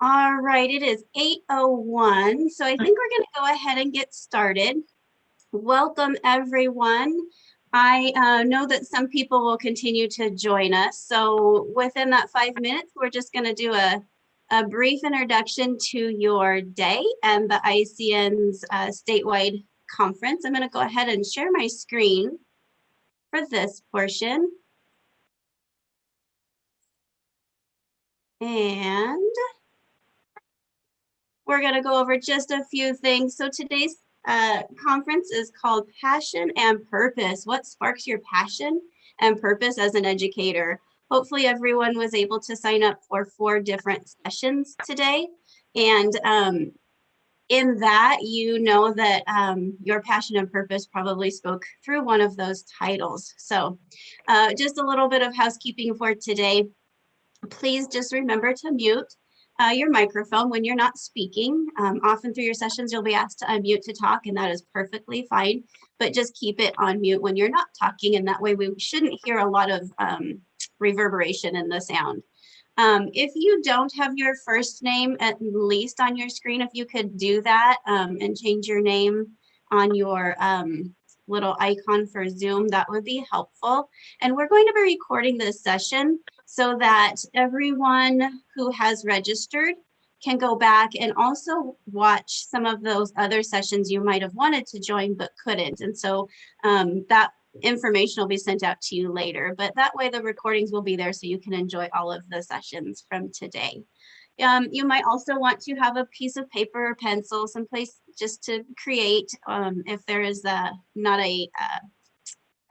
All right, it is 8:01, so I think we're going to go ahead and get started. Welcome, everyone. I know that some people will continue to join us, so within that 5 minutes, we're just going to do a brief introduction to your day and the ICN's statewide conference. I'm going to go ahead and share my screen for this portion. And we're going to go over just a few things. So today's conference is called Passion and Purpose. What sparks your passion and purpose as an educator? Hopefully everyone was able to sign up for 4 different sessions today. And in that, you know that your passion and purpose probably spoke through one of those titles. So just a little bit of housekeeping for today. Please just remember to mute your microphone when you're not speaking. Often through your sessions, you'll be asked to unmute to talk, and that is perfectly fine, but just keep it on mute when you're not talking, and that way we shouldn't hear a lot of reverberation in the sound. If you don't have your first name at least on your screen, if you could do that and change your name on your little icon for Zoom, that would be helpful. And we're going to be recording this session so that everyone who has registered can go back and also watch some of those other sessions you might have wanted to join but couldn't. And so that information will be sent out to you later, but that way the recordings will be there so you can enjoy all of the sessions from today. You might also want to have a piece of paper or pencil, someplace just to create if there is not a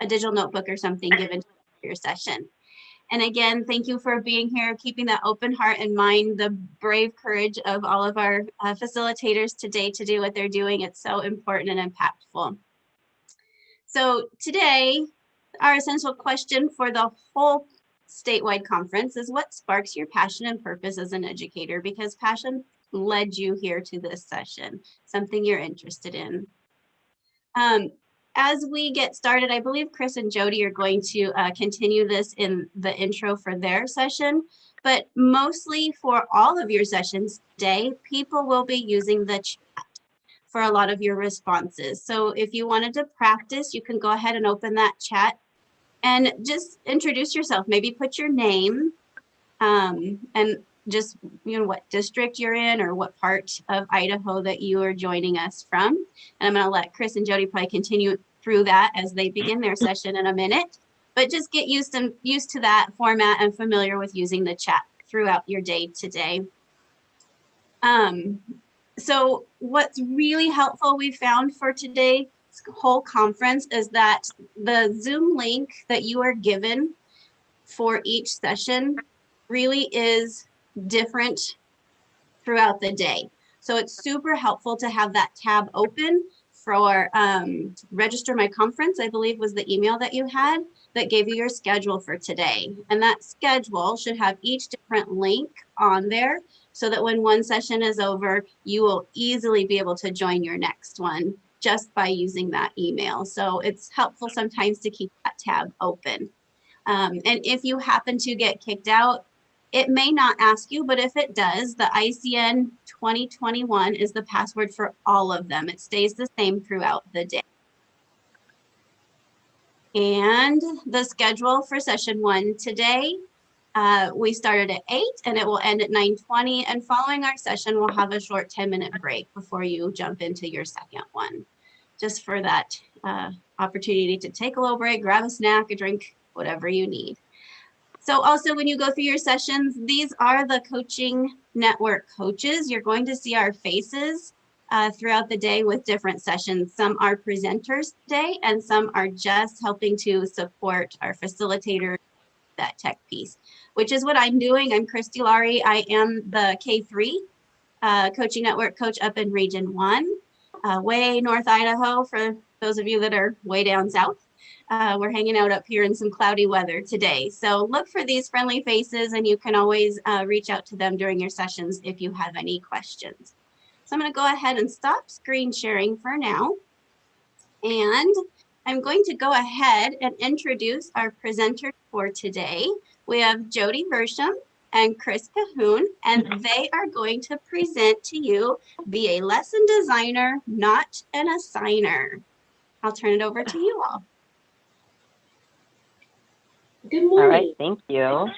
digital notebook or something given to your session. And again, thank you for being here, keeping that open heart and mind, the brave courage of all of our facilitators today to do what they're doing. It's so important and impactful. So today, our essential question for the whole statewide conference is what sparks your passion and purpose as an educator? Because passion led you here to this session, something you're interested in. As we get started, I believe Chris and Jodi are going to continue this in the intro for their session, but mostly for all of your sessions today, people will be using the chat for a lot of your responses. So if you wanted to practice, you can go ahead and open that chat and just introduce yourself. Maybe put your name and just, what district you're in or what part of Idaho that you are joining us from. And I'm going to let Chris and Jodi probably continue through that as they begin their session in a minute. But just get used to that format and familiar with using the chat throughout your day today. So what's really helpful we found for today's whole conference is that the Zoom link that you are given for each session really is different throughout the day. So it's super helpful to have that tab open for register my conference, I believe was the email that you had that gave you your schedule for today. And that schedule should have each different link on there so that when one session is over, you will easily be able to join your next one just by using that email. So it's helpful sometimes to keep that tab open. And if you happen to get kicked out, it may not ask you, but if it does, the ICN 2021 is the password for all of them. It stays the same throughout the day. And the schedule for session 1 today, we started at 8 and it will end at 9:20. And following our session, we'll have a short 10-minute break before you jump into your second one, just for that opportunity to take a little break, grab a snack, a drink, whatever you need. So also when you go through your sessions, these are the coaching network coaches. You're going to see our faces throughout the day with different sessions. Some are presenters today and some are just helping to support our facilitator, that tech piece, which is what I'm doing. I'm Christy Laurie. I am the K3 coaching network coach up in Region 1, way North Idaho for those of you that are way down south. We're hanging out up here in some cloudy weather today. So look for these friendly faces and you can always reach out to them during your sessions if you have any questions. So I'm going to go ahead and stop screen sharing for now. And I'm going to go ahead and introduce our presenters for today. We have Jodi Vershum. and Chris Cahoon, and they are going to present to you Be a Lesson Designer, Not an Assigner. I'll turn it over to you all. Good morning. All right, thank you.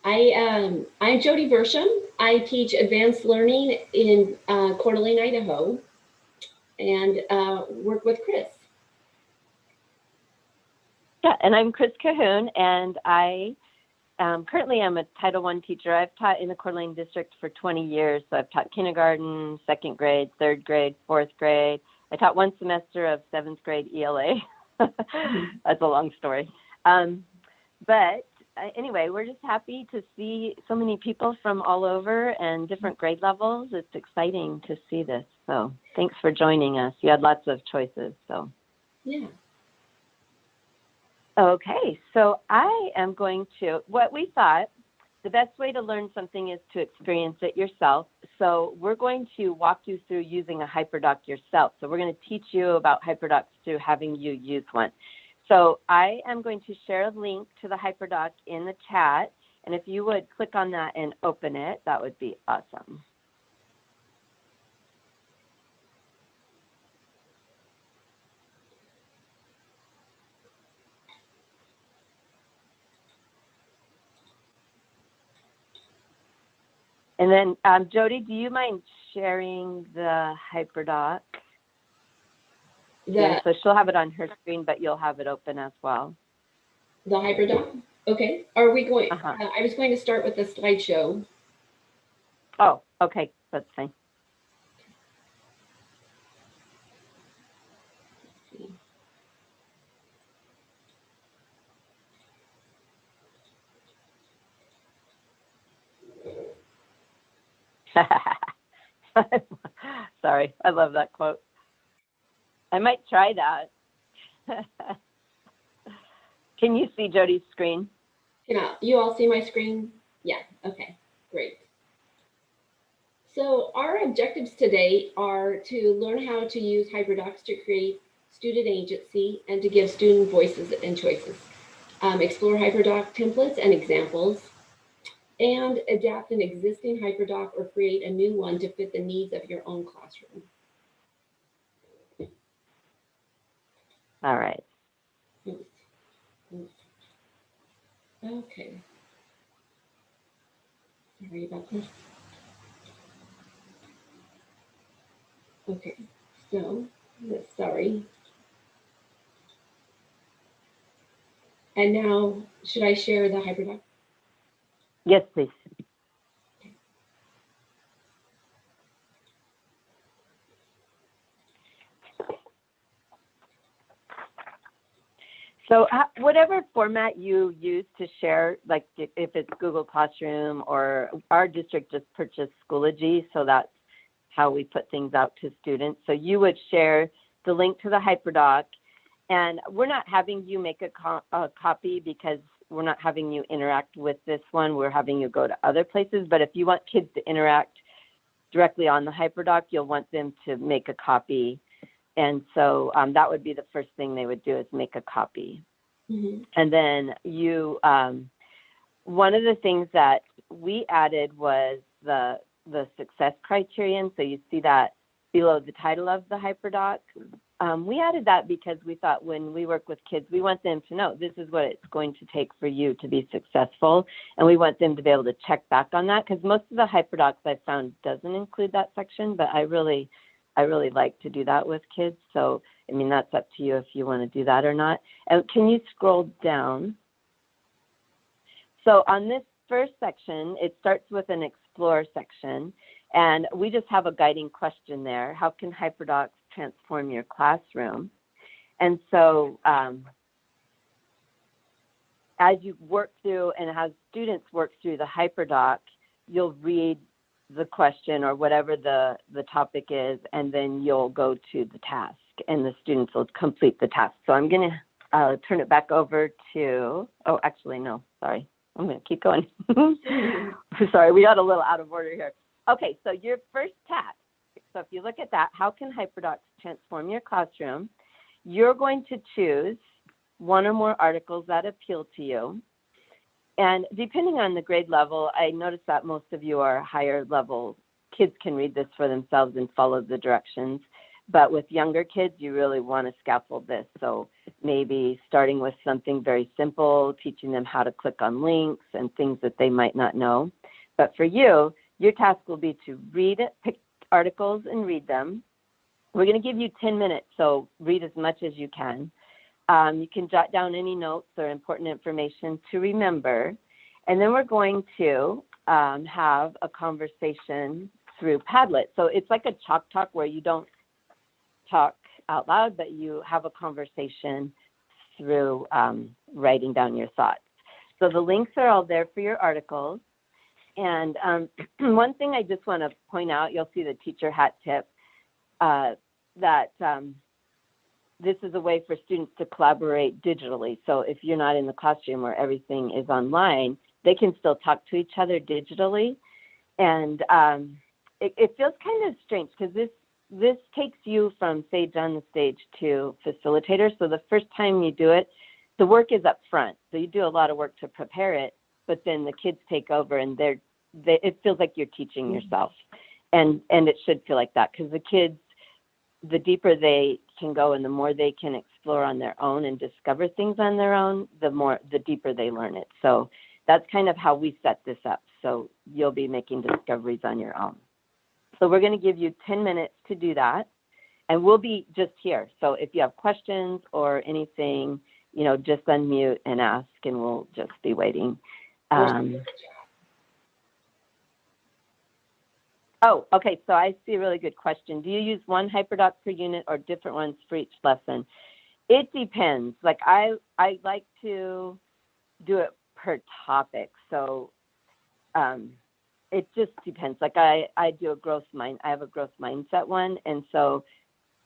I'm Jodi Vershum. I teach advanced learning in Coeur d'Alene, Idaho, and work with Chris. Yeah, and I'm Chris Cahoon, and I currently am a Title I teacher. I've taught in the Coeur d'Alene district for 20 years, so I've taught kindergarten, second grade, third grade, fourth grade. I taught one semester of seventh grade ELA. That's a long story. But anyway, we're just happy to see so many people from all over and different grade levels. It's exciting to see this. So thanks for joining us. You had lots of choices. So Yeah. Okay, so I am going to, what we thought, the best way to learn something is to experience it yourself. So we're going to walk you through using a HyperDoc yourself. So we're going to teach you about HyperDocs through having you use one. So I am going to share a link to the HyperDoc in the chat. And if you would click on that and open it, that would be awesome. And then, Jodi, do you mind sharing the HyperDoc? So she'll have it on her screen, but you'll have it open as well. The HyperDoc? Okay. Are we going? I was going to start with the slideshow. Oh, okay. That's fine. Sorry, I love that quote. I might try that. Can you see Jodi's screen? You all see my screen? Yeah, okay, great. So our objectives today are to learn how to use HyperDocs to create student agency and to give student voices and choices. Explore HyperDoc templates and examples, and adapt an existing HyperDoc or create a new one to fit the needs of your own classroom. All right. Okay. Sorry about this. Okay, so, sorry. And now, should I share the HyperDoc? Yes, please. So whatever format you use to share, like if it's Google Classroom, or our district just purchased Schoology, so that's how we put things out to students. So you would share the link to the HyperDoc, and we're not having you make a copy because we're not having you interact with this one. We're having you go to other places. But if you want kids to interact directly on the HyperDoc, you'll want them to make a copy. And so that would be the first thing they would do, is make a copy. Mm-hmm. And then you, one of the things that we added was the success criterion. So you see that below the title of the HyperDoc. We added that because we thought when we work with kids, we want them to know this is what it's going to take for you to be successful. And we want them to be able to check back on that, because most of the HyperDocs I've found doesn't include that section, but I really like to do that with kids. So, I mean, that's up to you if you want to do that or not. And can you scroll down? So on this first section, it starts with an explore section, and we just have a guiding question there. How can HyperDocs transform your classroom? And so as you work through, and as students work through the HyperDoc, you'll read the question or whatever the topic is, and then you'll go to the task, and the students will complete the task. So I'm going to turn it back over to, oh, actually, no, sorry. I'm going to keep going. Sorry, we got a little out of order here. Okay, so your first task. So if you look at that, how can HyperDocs transform your classroom? You're going to choose one or more articles that appeal to you. And depending on the grade level, I noticed that most of you are higher level. Kids can read this for themselves and follow the directions. But with younger kids, you really want to scaffold this. So maybe starting with something very simple, teaching them how to click on links and things that they might not know. But for you, your task will be to read it, pick articles and read them. We're going to give you 10 minutes, so read as much as you can. You can jot down any notes or important information to remember. And then we're going to have a conversation through Padlet. So it's like a chalk talk where you don't talk out loud, but you have a conversation through writing down your thoughts. So the links are all there for your articles. And one thing I just want to point out, you'll see the teacher hat tip, that this is a way for students to collaborate digitally. So if you're not in the classroom where everything is online, they can still talk to each other digitally. And it feels kind of strange because this takes you from sage on the stage to facilitator. So the first time you do it, the work is up front. So you do a lot of work to prepare it, but then the kids take over and it feels like you're teaching yourself. And it should feel like that because the kids, the deeper they can go and the more they can explore on their own and discover things on their own, the deeper they learn it. So that's kind of how we set this up. So you'll be making discoveries on your own. So we're going to give you 10 minutes to do that. And we'll be just here. So if you have questions or anything, just unmute and ask and we'll just be waiting. Oh, okay. So I see a really good question. Do you use one hyperdoc per unit or different ones for each lesson? It depends. Like I like to do it per topic. So it just depends. Like I do I have a growth mindset one. And so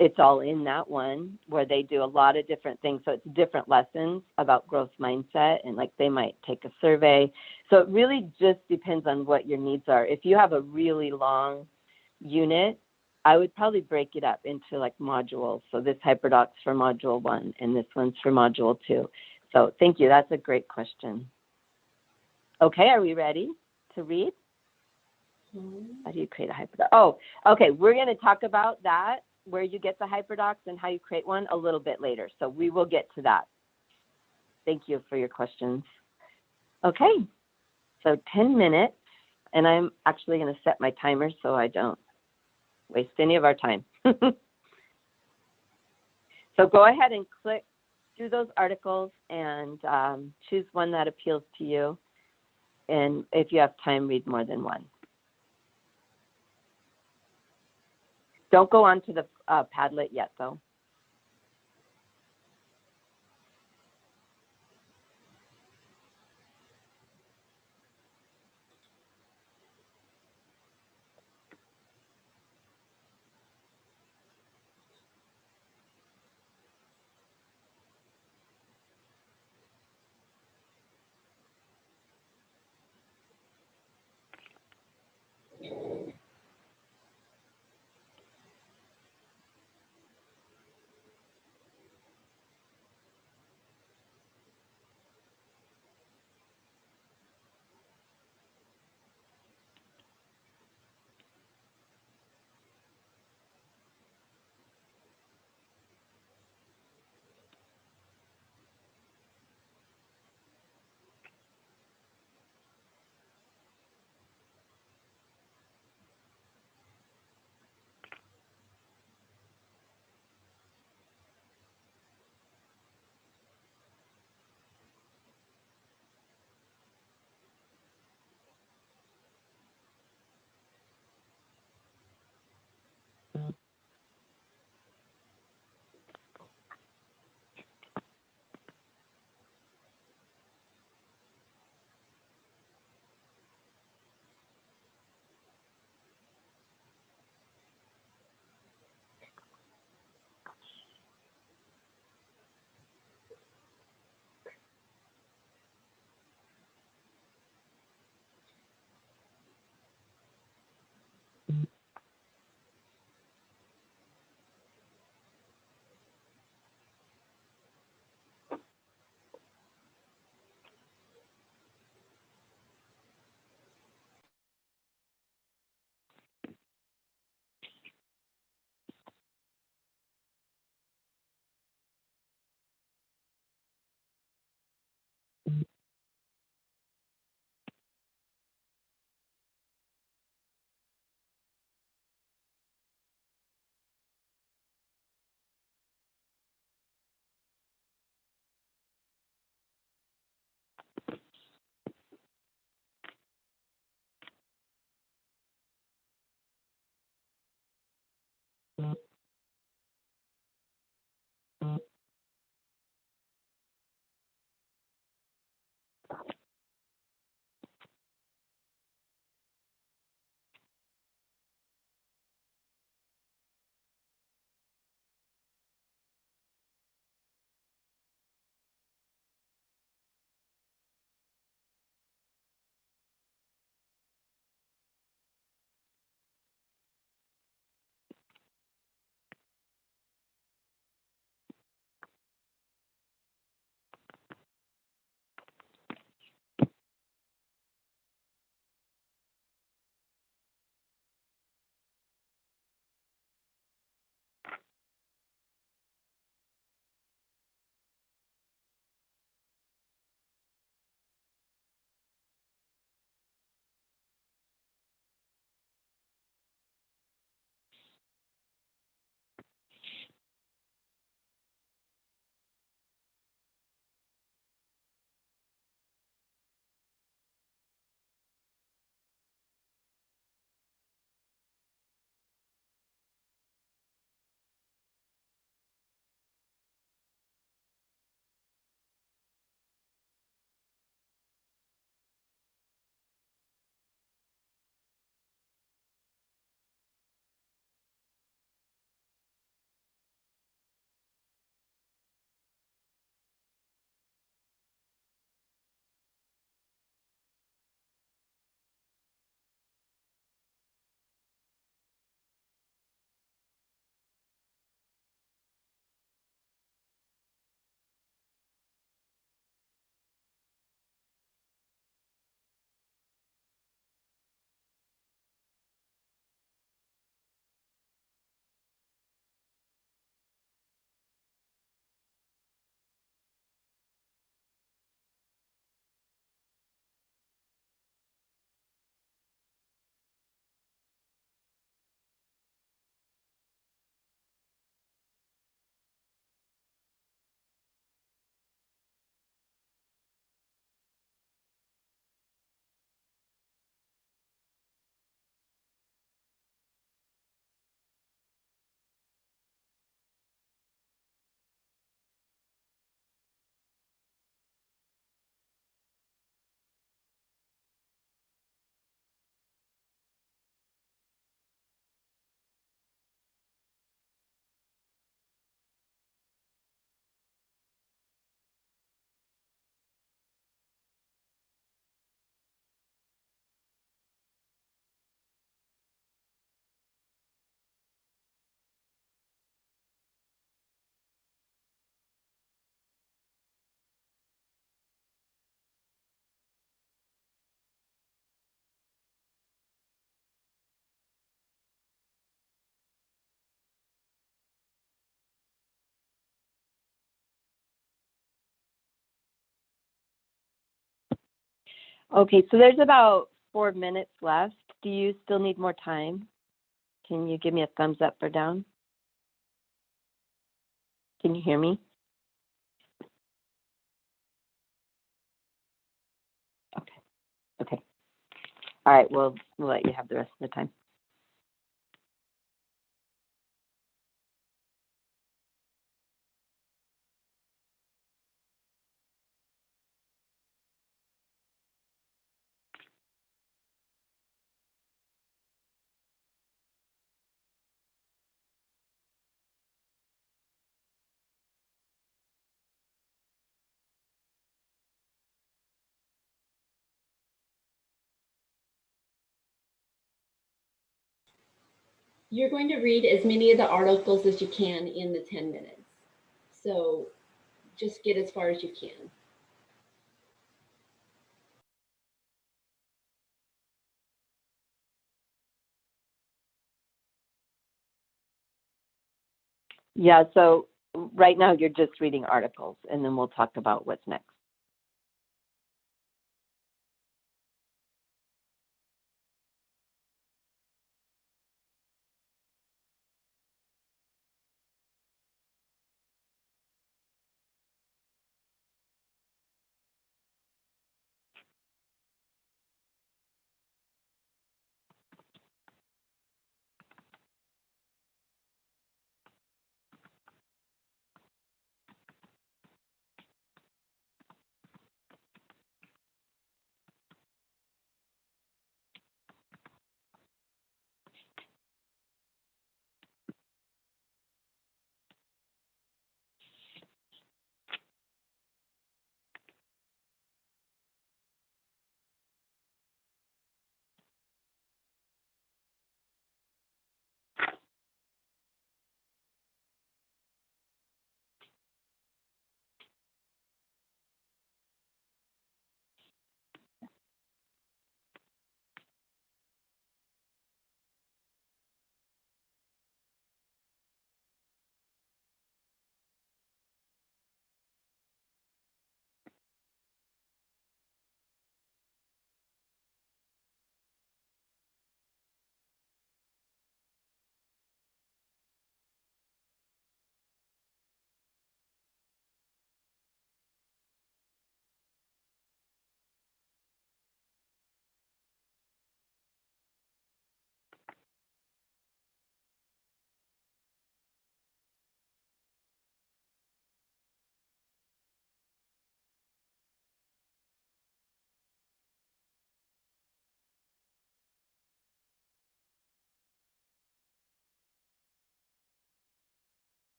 it's all in that one where they do a lot of different things. So it's different lessons about growth mindset and like they might take a survey. So it really just depends on what your needs are. If you have a really long unit, I would probably break it up into like modules. So this hyperdoc's for module 1 and this one's for module 2. So thank you. That's a great question. Okay, are we ready to read? How do you create a hyperdoc? Oh, okay. We're going to talk about that, where you get the hyperdocs and how you create one a little bit later. So we will get to that. Thank you for your questions. Okay, so 10 minutes, and I'm actually going to set my timer so I don't waste any of our time. So go ahead and click through those articles and choose one that appeals to you. And if you have time, read more than one. Don't go on to the Padlet yet, though. Okay, so there's about 4 minutes left. Do you still need more time? Can you give me a thumbs up or down? Can you hear me? Okay. Okay. All right, we'll let you have the rest of the time. You're going to read as many of the articles as you can in the 10 minutes. So just get as far as you can. Yeah, so right now you're just reading articles, and then we'll talk about what's next.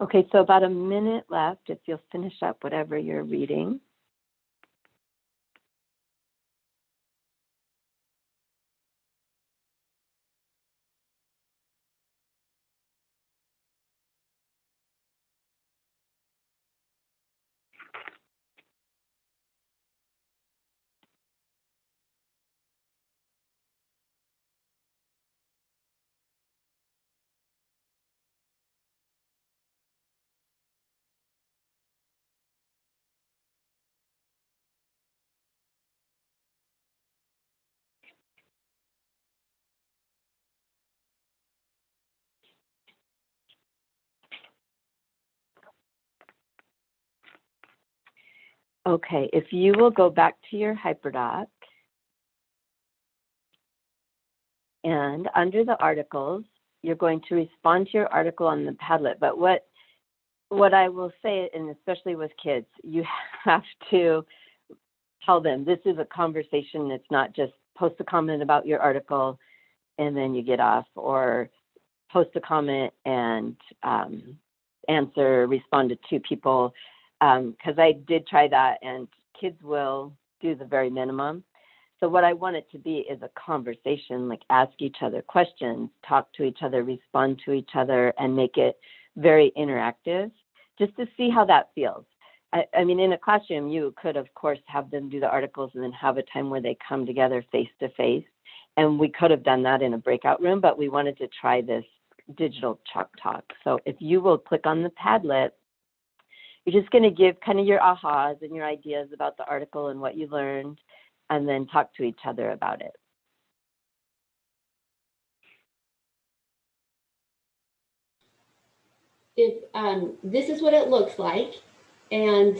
Okay, so about a minute left if you'll finish up whatever you're reading. Okay, if you will go back to your HyperDoc, and under the articles, you're going to respond to your article on the Padlet. But what I will say, and especially with kids, you have to tell them this is a conversation. It's not just post a comment about your article and then you get off, or post a comment and respond to two people. Because I did try that, and kids will do the very minimum. So what I want it to be is a conversation, like ask each other questions, talk to each other, respond to each other, and make it very interactive, just to see how that feels. I mean, in a classroom, you could, of course, have them do the articles and then have a time where they come together face to face. And we could have done that in a breakout room, but we wanted to try this digital chalk talk. So if you will click on the Padlet, you're just going to give kind of your ahas and your ideas about the article and what you learned, and then talk to each other about it. If this is what it looks like, and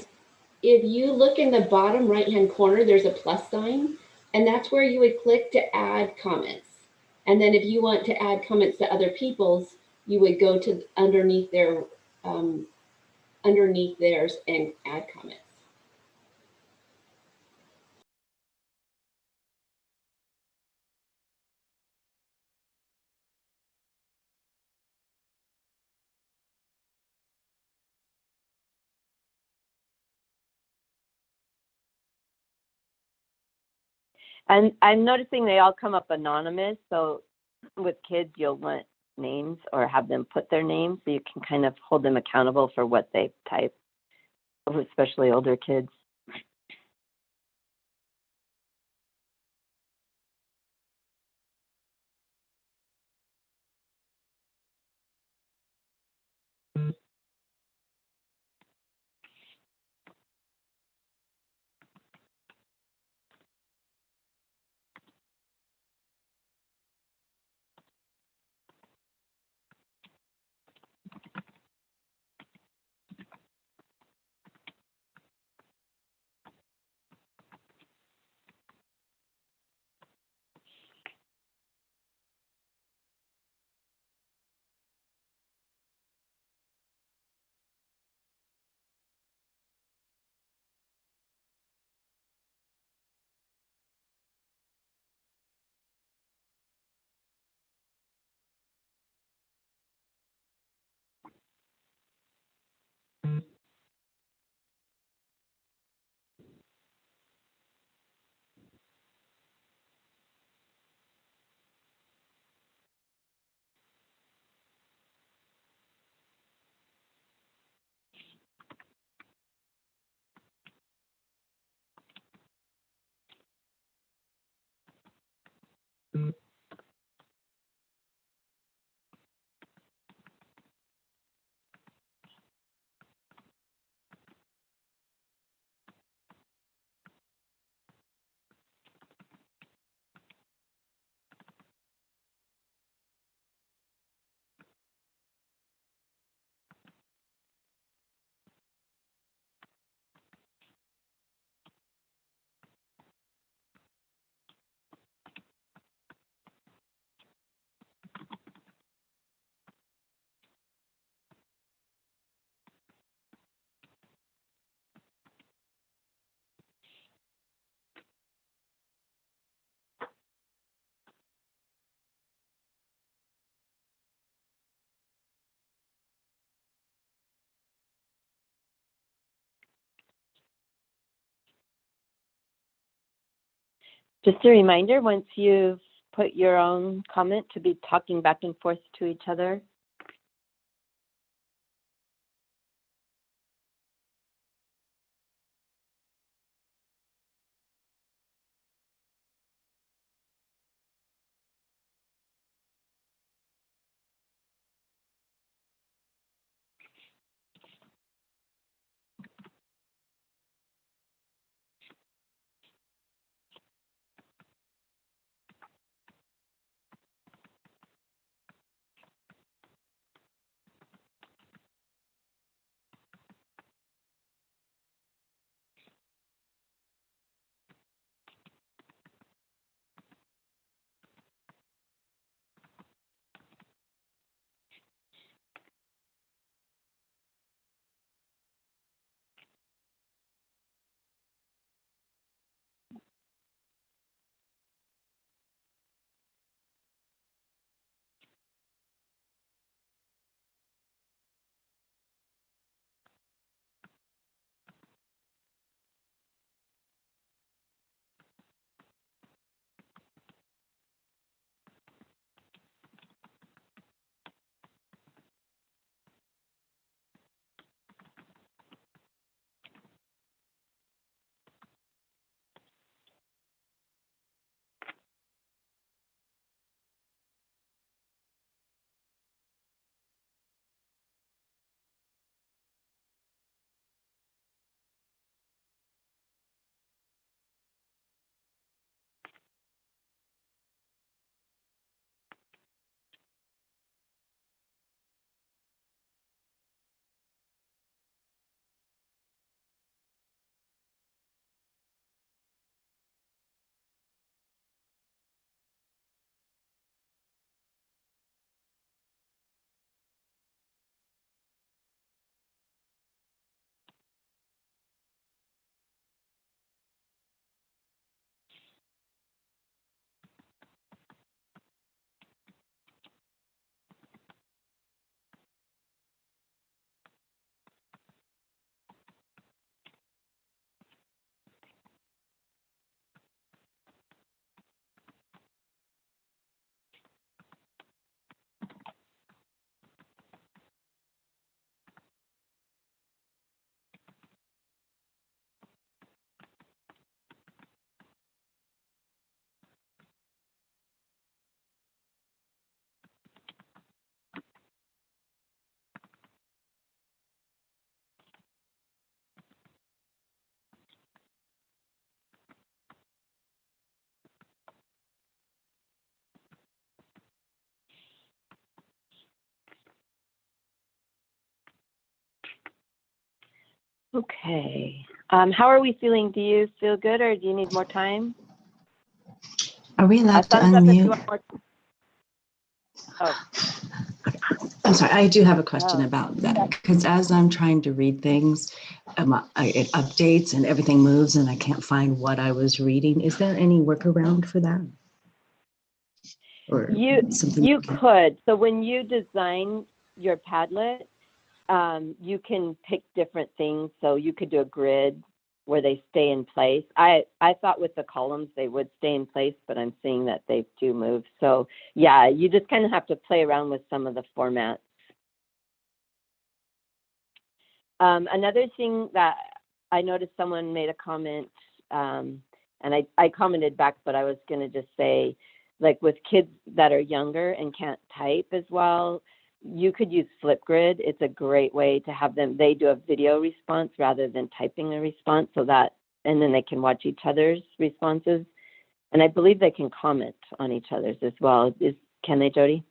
if you look in the bottom right-hand corner, there's a plus sign, and that's where you would click to add comments. And then if you want to add comments to other people's, you would go to underneath theirs and add comments. And I'm noticing they all come up anonymous. So with kids, you'll want names or have them put their names so you can kind of hold them accountable for what they type, especially older kids. Just a reminder, once you've put your own comment, to be talking back and forth to each other. Okay. How are we feeling? Do you feel good or do you need more time? Are we allowed to Thumbs up if you unmute? want more. Oh, I'm sorry, I do have a question Oh. about that because as I'm trying to read things, it updates and everything moves and I can't find what I was reading. Is there any workaround for that? Or something? You could. So when you design your Padlet, you can pick different things. So you could do a grid where they stay in place. I thought with the columns they would stay in place, but I'm seeing that they do move. So yeah, you just kind of have to play around with some of the formats. Another thing that I noticed, someone made a comment, and I commented back, but I was going to just say, like with kids that are younger and can't type as well, you could use Flipgrid. It's a great way to have them, they do a video response rather than typing a response, so that, and then they can watch each other's responses. And I believe they can comment on each other's as well. Can they, Jodi?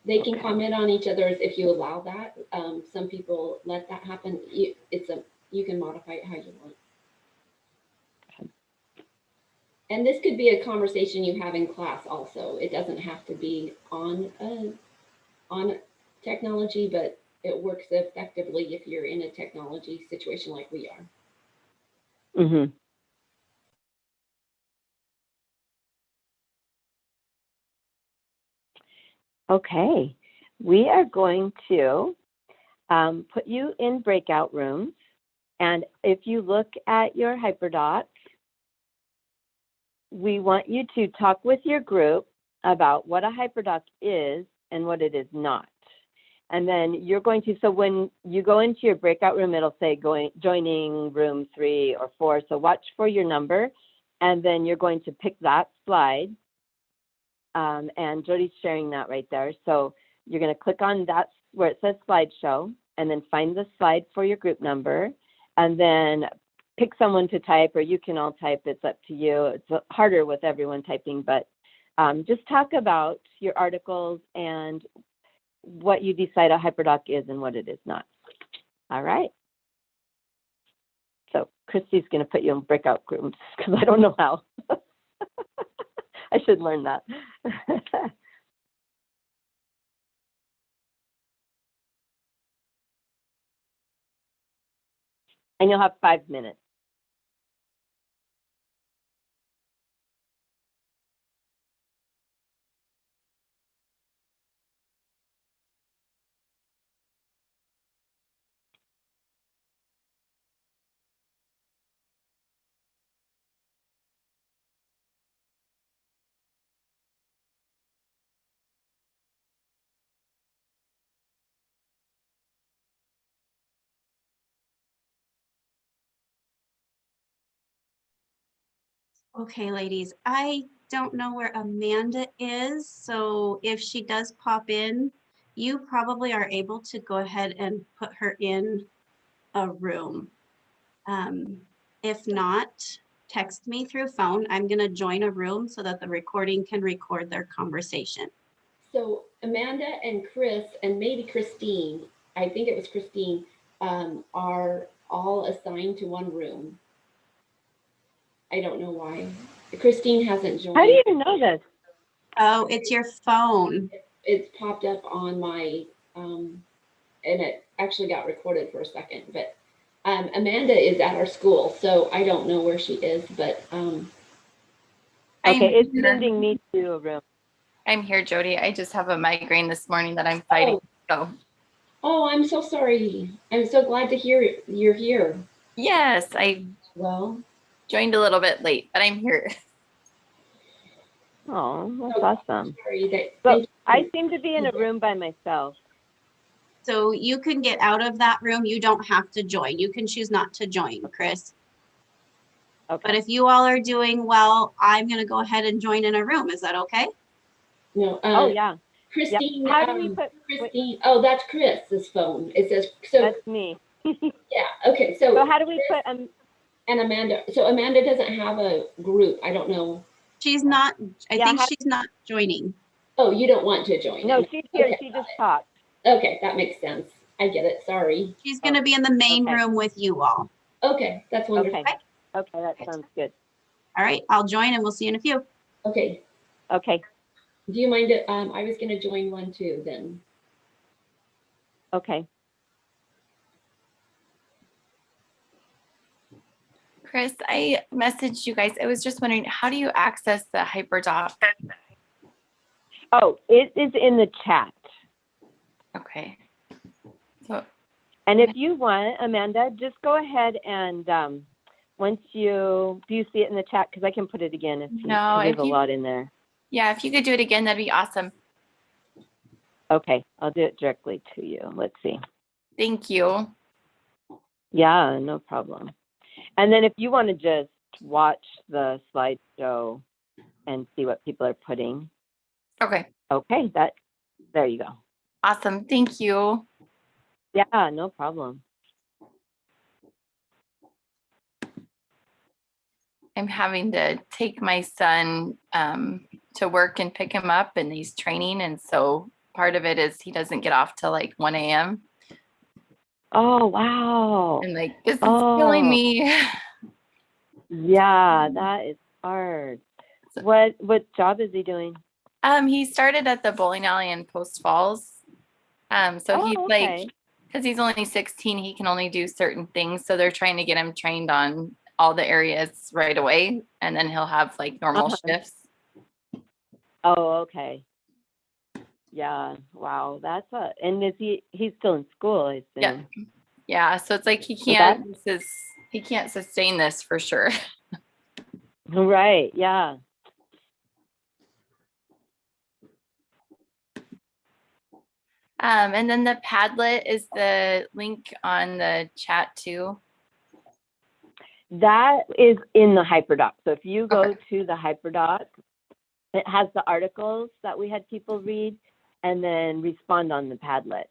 They can comment on each other's if you allow that. Some people let that happen. You can modify it how you want. And this could be a conversation you have in class also. It doesn't have to be on technology, but it works effectively if you're in a technology situation like we are. Mm-hmm. Okay, we are going to put you in breakout rooms. And if you look at your HyperDoc, we want you to talk with your group about what a HyperDoc is and what it is not. And then you're going to, so when you go into your breakout room, it'll say joining room 3 or 4. So watch for your number, and then you're going to pick that slide. And Jodi's sharing that right there. So you're going to click on that where it says slideshow, and then find the slide for your group number, and then pick someone to type, or you can all type. It's up to you. It's harder with everyone typing, but just talk about your articles and what you decide a HyperDoc is and what it is not. All right. So Christy's going to put you in breakout rooms because I don't know how. I should learn that. And you'll have 5 minutes. Okay, ladies, I don't know where Amanda is, so if she does pop in, you probably are able to go ahead and put her in a room. If not, text me through phone. I'm going to join a room so that the recording can record their conversation. So Amanda and Chris, and maybe Christine, I think it was Christine, are all assigned to one room. I don't know why. Christine hasn't joined. How do you know this? Oh, it's your phone. It's popped up on my, and it actually got recorded for a second, but Amanda is at our school, so I don't know where she is, but. Okay, it's sending me to a room. I'm here, Jodi. I just have a migraine this morning that I'm fighting. So. Oh, I'm so sorry. I'm so glad to hear you're here. Yes, I joined a little bit late, but I'm here. Oh, that's awesome. Sorry but I seem to be in a room by myself. So you can get out of that room. You don't have to join. You can choose not to join, Chris. Okay. But if you all are doing well, I'm going to go ahead and join in a room. Is that okay? No. Oh, yeah. Christine, yep. How do we put Christine? Oh, that's Chris's phone. It says so. That's me. Yeah. Okay. So how do we put and Amanda? So Amanda doesn't have a group. I don't know. She's not. I think she's not joining. Oh, you don't want to join? No, she's here. Okay, she just talked. Okay, that makes sense. I get it. Sorry. She's going to be in the main Okay. room with you all. Okay, that's wonderful. Okay. Okay, that sounds good. All right, I'll join and we'll see you in a few. Okay. Okay. Do you mind? I was going to join one too then. Okay. Chris, I messaged you guys. I was just wondering, how do you access the HyperDoc? Oh, it is in the chat. Okay. So, And if you want, Amanda, just go ahead and once do you see it in the chat? Because I can put it again if you, no, there's a lot in there. Yeah, if you could do it again, that'd be awesome. Okay, I'll do it directly to you. Let's see. Thank you. Yeah, no problem. And then if you want to just watch the slideshow and see what people are putting. Okay. Okay, there you go. Awesome. Thank you. Yeah, no problem. I'm having to take my son to work and pick him up, and he's training. And so part of it is he doesn't get off till like 1 a.m. Oh, wow. And like, this is killing me. Yeah, that is hard. What job is he doing? He started at the bowling alley in Post Falls. So he's like, because he's only 16, he can only do certain things. So they're trying to get him trained on all the areas right away, and then he'll have like normal shifts. Oh, okay. Yeah. Wow. And is he's still in school, I assume. Yeah. Yeah. So it's like he can't sustain this for sure. Right. Yeah. And then the Padlet is the link on the chat too. That is in the HyperDoc. So if you go Okay. to the HyperDoc, it has the articles that we had people read and then respond on the Padlet.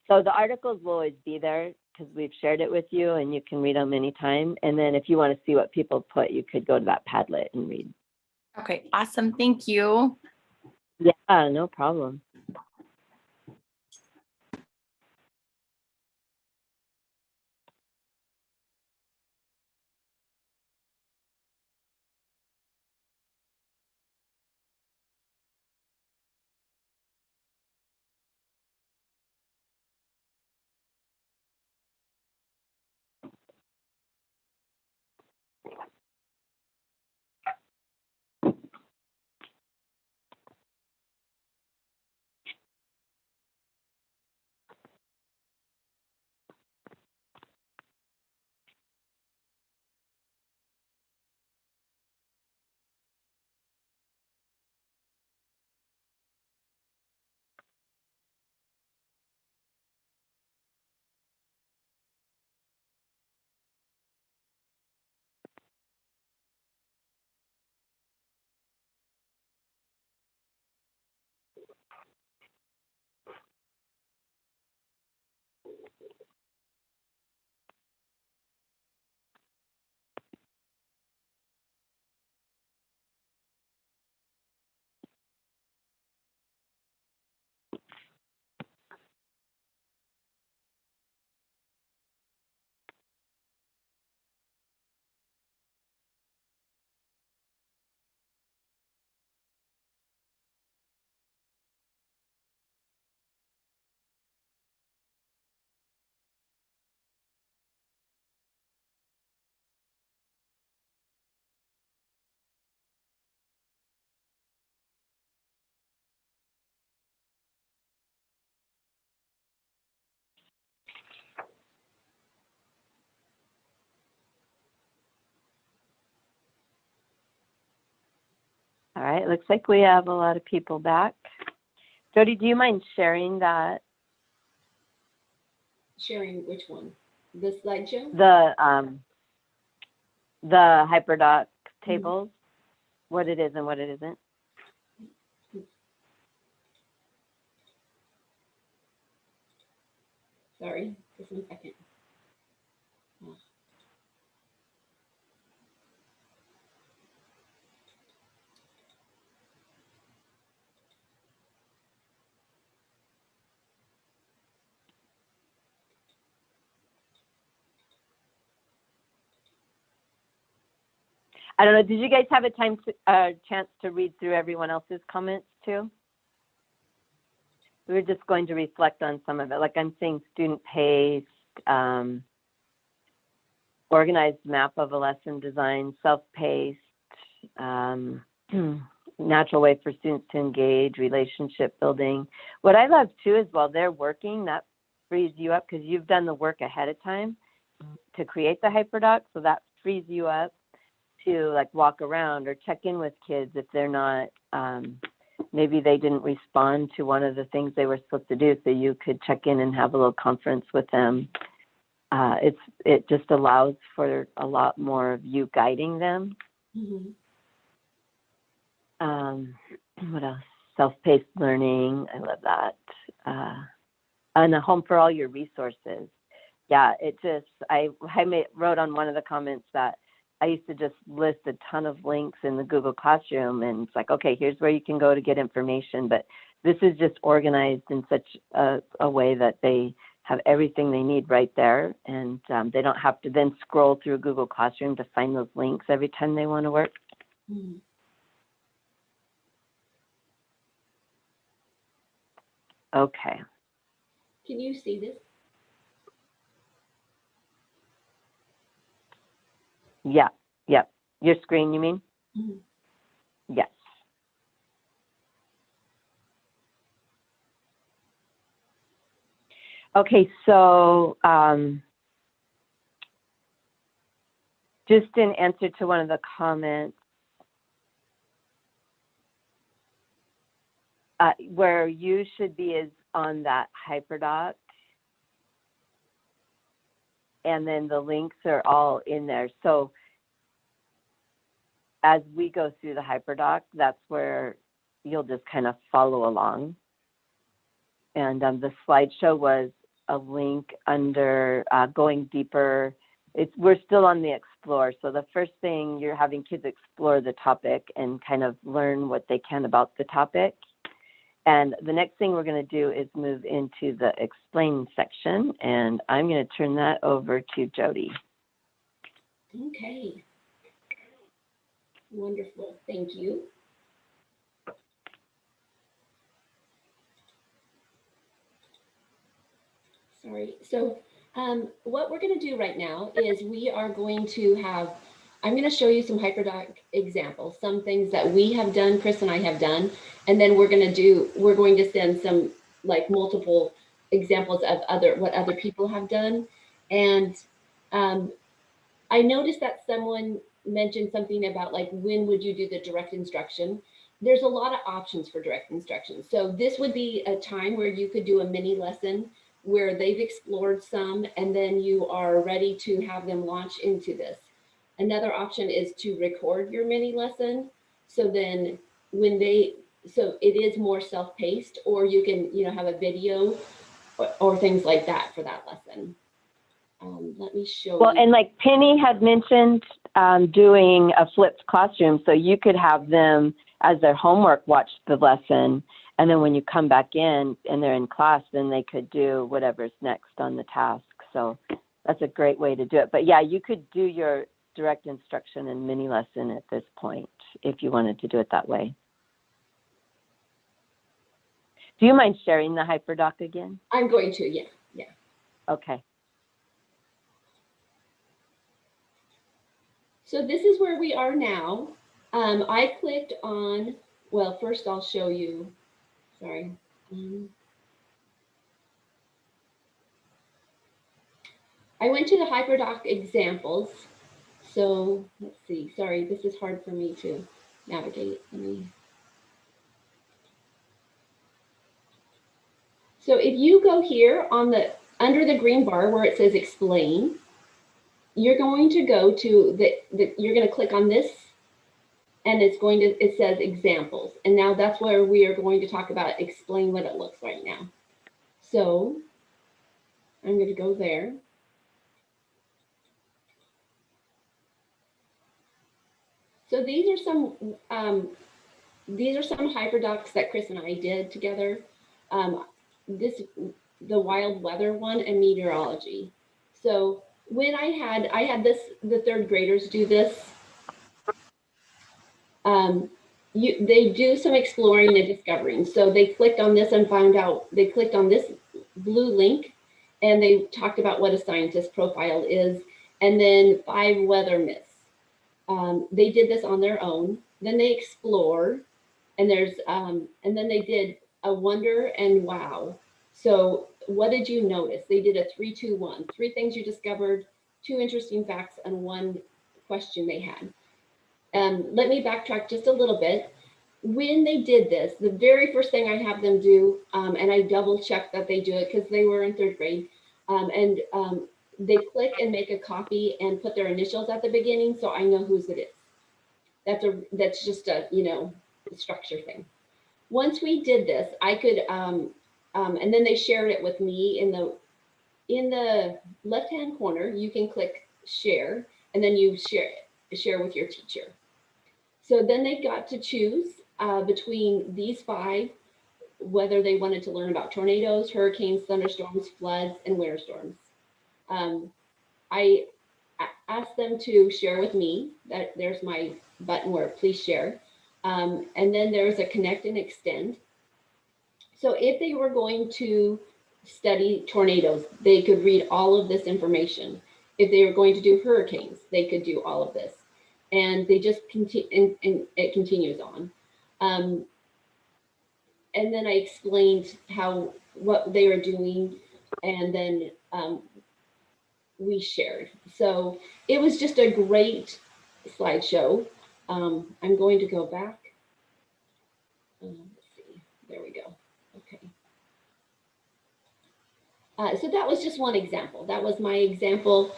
So the articles will always be there because we've shared it with you and you can read them anytime. And then if you want to see what people put, you could go to that Padlet and read. Okay. Awesome. Thank you. Yeah, no problem. All right, looks like we have a lot of people back. Jodi, do you mind sharing that? Sharing which one? The slideshow? The HyperDoc tables, what it is and what it isn't. Sorry, just 1 second. I don't know. Did you guys have a chance to read through everyone else's comments too? We were just going to reflect on some of it. Like I'm saying, student paced, organized map of a lesson design, self-paced, natural way for students to engage, relationship building. What I love too is while they're working, that frees you up because you've done the work ahead of time to create the hyperdoc. So that frees you up to like walk around or check in with kids if they're not, maybe they didn't respond to one of the things they were supposed to do. So you could check in and have a little conference with them. It just allows for a lot more of you guiding them. Mm-hmm. What else? Self-paced learning. I love that. And a home for all your resources. Yeah, it just, I wrote on one of the comments that I used to just list a ton of links in the Google Classroom, and it's like, okay, here's where you can go to get information. But this is just organized in such a way that they have everything they need right there, and they don't have to then scroll through Google Classroom to find those links every time they want to work. Mm-hmm. Okay. Can you see this? Yeah. Yep. Your screen, you mean? Mm-hmm. Yes. Okay, so just in answer to one of the comments, where you should be is on that hyperdoc, and then the links are all in there. So as we go through the hyperdoc, that's where you'll just kind of follow along. And the slideshow was a link under going deeper. We're still on the explore. So the first thing, you're having kids explore the topic and kind of learn what they can about the topic. And the next thing we're going to do is move into the explain section. And I'm going to turn that over to Jodi. Okay. Wonderful. Thank you. Sorry. So what we're going to do right now is we are going to have, I'm going to show you some hyperdoc examples, some things that we have done, Chris and I have done, and then we're going to send some like multiple examples of what other people have done. And I noticed that someone mentioned something about like, when would you do the direct instruction? There's a lot of options for direct instruction. So this would be a time where you could do a mini lesson where they've explored some, and then you are ready to have them launch into this. Another option is to record your mini lesson. So then so it is more self-paced, or you can, have a video or things like that for that lesson. Let me show you. Well, and like Penny had mentioned doing a flipped classroom, so you could have them as their homework watch the lesson, and then when you come back in and they're in class, then they could do whatever's next on the task. So that's a great way to do it. But yeah, you could do your direct instruction and mini lesson at this point if you wanted to do it that way. Do you mind sharing the hyperdoc again? I'm going to, yeah. Okay. So this is where we are now. I clicked on, well, first I'll show you, sorry. I went to the hyperdoc examples. So let's see, sorry, this is hard for me to navigate. So if you go here under the green bar where it says explain, you're going to go to you're going to click on this, and it says examples. And now that's where we are going to talk about explain what it looks like now. So I'm going to go there. So these are some hyperdocs that Chris and I did together. The wild weather one and meteorology. So when I had the third graders do this, They do some exploring and discovering. So they clicked on this and found out, they clicked on this blue link and they talked about what a scientist profile is, and then 5 weather myths. They did this on their own. Then they explore, and and then they did a wonder and wow. So what did you notice? They did a 3, 2, 1. 3 things you discovered, 2 interesting facts, and 1 question they had. Let me backtrack just a little bit. When they did this, the very first thing I have them do, and I double checked that they do it because they were in 3rd grade, they click and make a copy and put their initials at the beginning so I know whose it is. That's just a, you know, structure thing. Once we did this, I could, and then they shared it with me in the left-hand corner. You can click share, and then you share with your teacher. So then they got to choose between these 5, whether they wanted to learn about tornadoes, hurricanes, thunderstorms, floods, and winter storms. I asked them to share with me. There's my button where please share. And then there's a connect and extend. So if they were going to study tornadoes, they could read all of this information. If they were going to do hurricanes, they could do all of this. And they just continue, and it continues on. And then I explained what they were doing, and then we shared. So it was just a great slideshow. I'm going to go back. Let's see, there we go. Okay. So that was just one example. That was my example.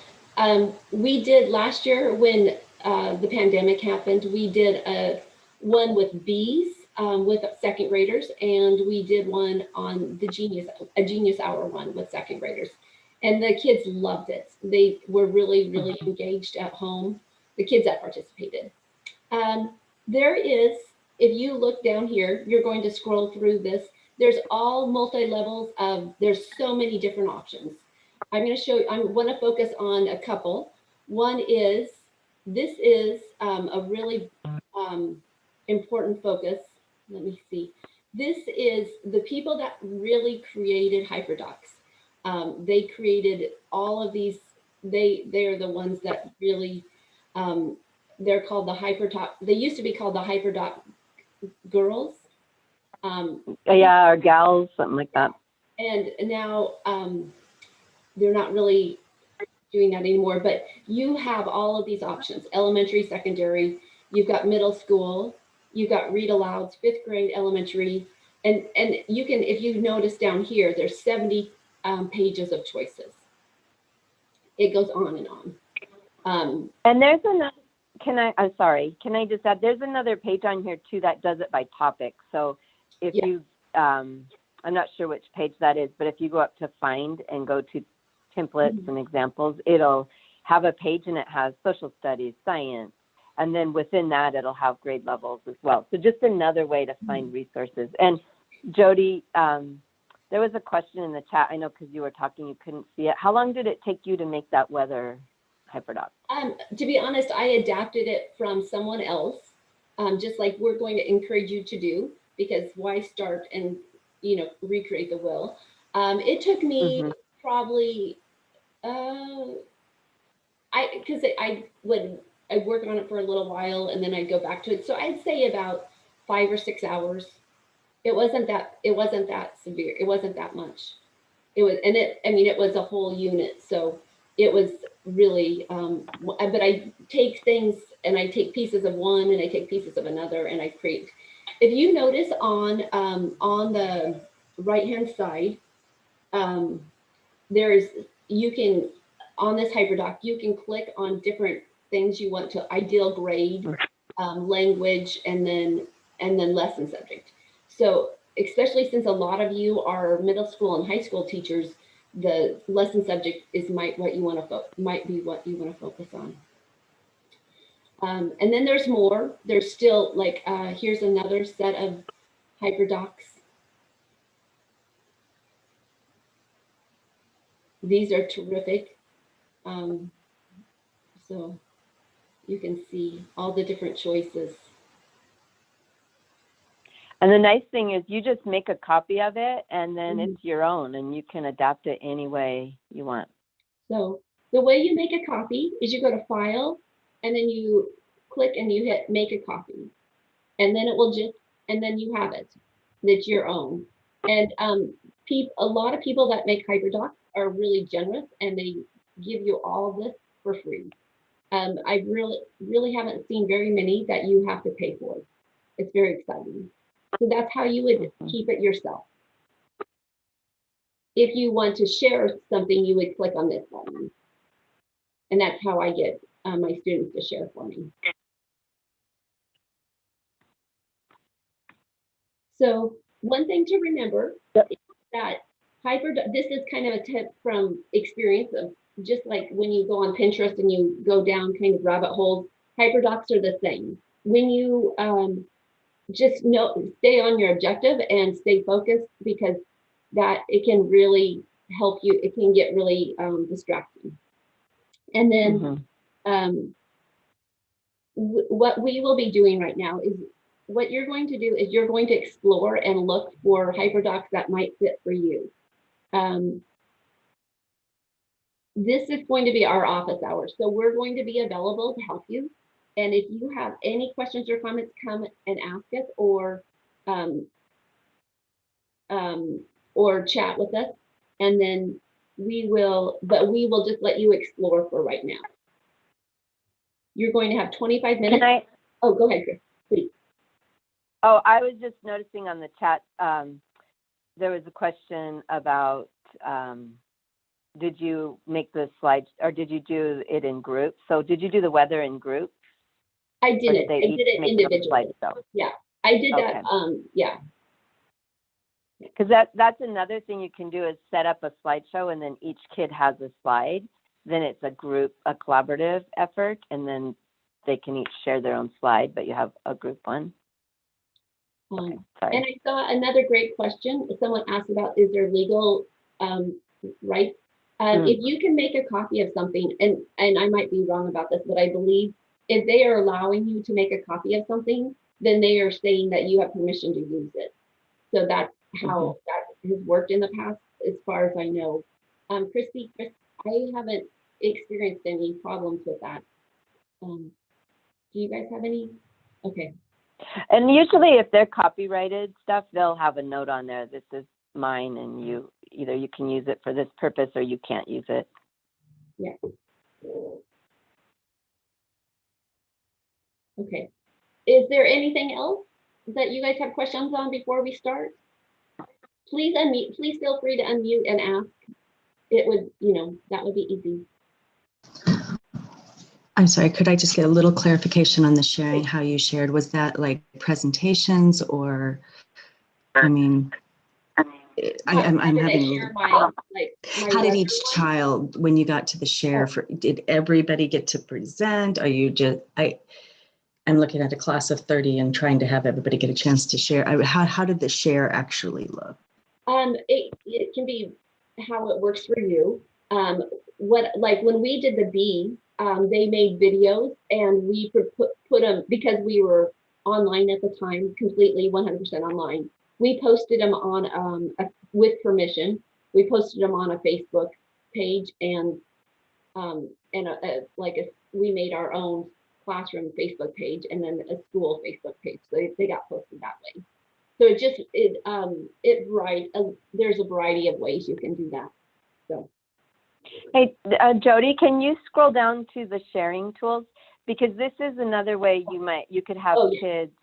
We did last year when the pandemic happened, we did one with bees with 2nd graders, and we did one on a genius hour one with 2nd graders. And the kids loved it. They were really, really engaged at home, the kids that participated. There is, if you look down here, you're going to scroll through this. There's all multi-levels of, there's so many different options. I'm going to show you, I want to focus on a couple. One is, this is a really important focus. Let me see. This is the people that really created HyperDocs. They created all of these, they're the ones that really, they're called the HyperDoc, they used to be called the HyperDoc girls. Yeah, or gals, something like that. And now they're not really doing that anymore, but you have all of these options: elementary, secondary, you've got middle school, you've got read alouds, 5th grade, elementary, and you can, if you notice down here, there's 70 pages of choices. It goes on and on. And there's another, I'm sorry, can I just add, there's another page on here too that does it by topic. So if you, I'm not sure which page that is, but if you go up to find and go to templates and examples, it'll have a page and it has social studies, science, and then within that, it'll have grade levels as well. So just another way to find resources. And Jodi, there was a question in the chat. I know because you were talking, you couldn't see it. How long did it take you to make that weather HyperDoc? To be honest, I adapted it from someone else, just like we're going to encourage you to do, because why start and, you know, recreate the wheel. It took me probably, I'd work on it for a little while and then I'd go back to it. So I'd say about 5 or 6 hours. It wasn't that severe. It wasn't that much. It was, and it was a whole unit. So it was really, but I take things and I take pieces of one and I take pieces of another and I create. If you notice on the right-hand side, you can, on this HyperDoc, you can click on different things you want to, ideal grade, language, and then lesson subject. So especially since a lot of you are middle school and high school teachers, the lesson subject might be what you want to focus on. And then there's more. There's still like, here's another set of HyperDocs. These are terrific. So you can see all the different choices. And the nice thing is you just make a copy of it and then it's your own and you can adapt it any way you want. So the way you make a copy is you go to File and then you click and you hit Make a Copy. And then it will just, and then you have it. It's your own. And a lot of people that make HyperDocs are really generous and they give you all of this for free. I really haven't seen very many that you have to pay for. It's very exciting. So that's how you would keep it yourself. If you want to share something, you would click on this button. And that's how I get my students to share for me. So one thing to remember is that this is kind of a tip from experience of just like when you go on Pinterest and you go down kind of rabbit holes, HyperDocs are the same. When you just stay on your objective and stay focused, because that it can really help you. It can get really distracting. And then what we will be doing right now is what you're going to do is you're going to explore and look for HyperDocs that might fit for you. This is going to be our office hours. So we're going to be available to help you. And if you have any questions or comments, come and ask us or chat with us. And then we will just let you explore for right now. You're going to have 25 minutes. Oh, go ahead, Chris, please. Oh, I was just noticing on the chat, there was a question about, did you make the slides or did you do it in groups? So did you do the weather in groups? I did it. I did it individually. Yeah, I did that. Yeah. Because that's another thing you can do is set up a slideshow and then each kid has a slide. Then it's a collaborative effort, and then they can each share their own slide, but you have a group one. Okay, sorry. And I saw another great question. Someone asked about, is there legal rights? If you can make a copy of something, and I might be wrong about this, but I believe if they are allowing you to make a copy of something, then they are saying that you have permission to use it. So that's how that has worked in the past, as far as I know. Chris, I haven't experienced any problems with that. Do you guys have any? Okay. And usually if they're copyrighted stuff, they'll have a note on there. This is mine, and either you can use it for this purpose or you can't use it. Yeah. Okay. Is there anything else that you guys have questions on before we start? Please unmute. Please feel free to unmute and ask. It would, that would be easy. I'm sorry, could I just get a little clarification on the sharing, how you shared? Was that like presentations or, I mean, I'm having, how did each child, when you got to the share, did everybody get to present? Are you just, I'm looking at a class of 30 and trying to have everybody get a chance to share. How did the share actually look? It can be how it works for you. When we did the B, they made videos and we put them, because we were online at the time, completely 100% online. We posted them on, with permission, we posted them on a Facebook page and we made our own classroom Facebook page and then a school Facebook page. So they got posted that way. So there's a variety of ways you can do that. So. Hey, Jodi, can you scroll down to the sharing tools? Because this is another way you could have kids.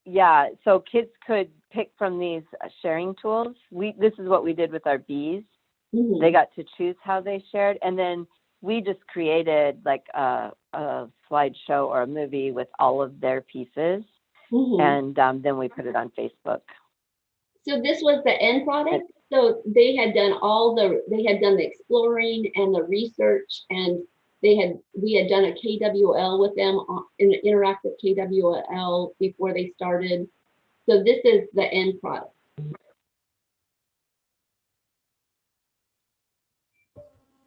Yeah, so kids could pick from these sharing tools. This is what we did with our bees. Mm-hmm. They got to choose how they shared. And then we just created like a slideshow or a movie with all of their pieces. Mm-hmm. And then we put it on Facebook. So this was the end product. So they had done the exploring and the research, and we had done a KWL with them, an interactive KWL before they started. So this is the end product.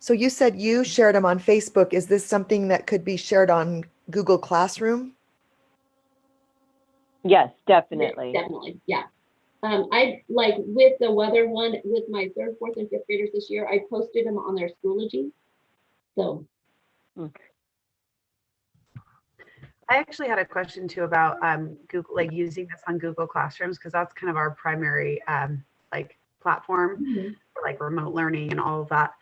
So you said you shared them on Facebook. Is this something that could be shared on Google Classroom? Yes, definitely. Definitely, yeah. I like with the weather one with my third, fourth, and fifth graders this year. I posted them on their Schoology. So. I actually had a question too about Google, like using this on Google Classrooms, because that's kind of our primary like platform for like remote learning and all of that.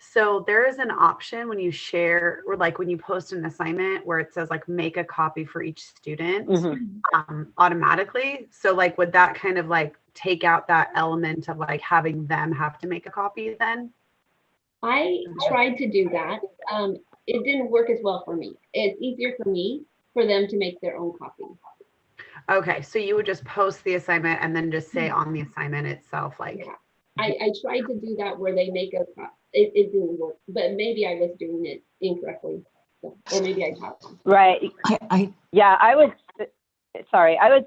So there is an option when you share, or like when you post an assignment, where it says like make a copy for each student automatically. So like would that kind of like take out that element of like having them have to make a copy then? I tried to do that. It didn't work as well for me. It's easier for me for them to make their own copy. Okay, so you would just post the assignment and then just say on the assignment itself, like. Yeah. I tried to do that where they make a copy. It didn't work, but maybe I was doing it incorrectly. So, or maybe I taught them. Right. Yeah, I would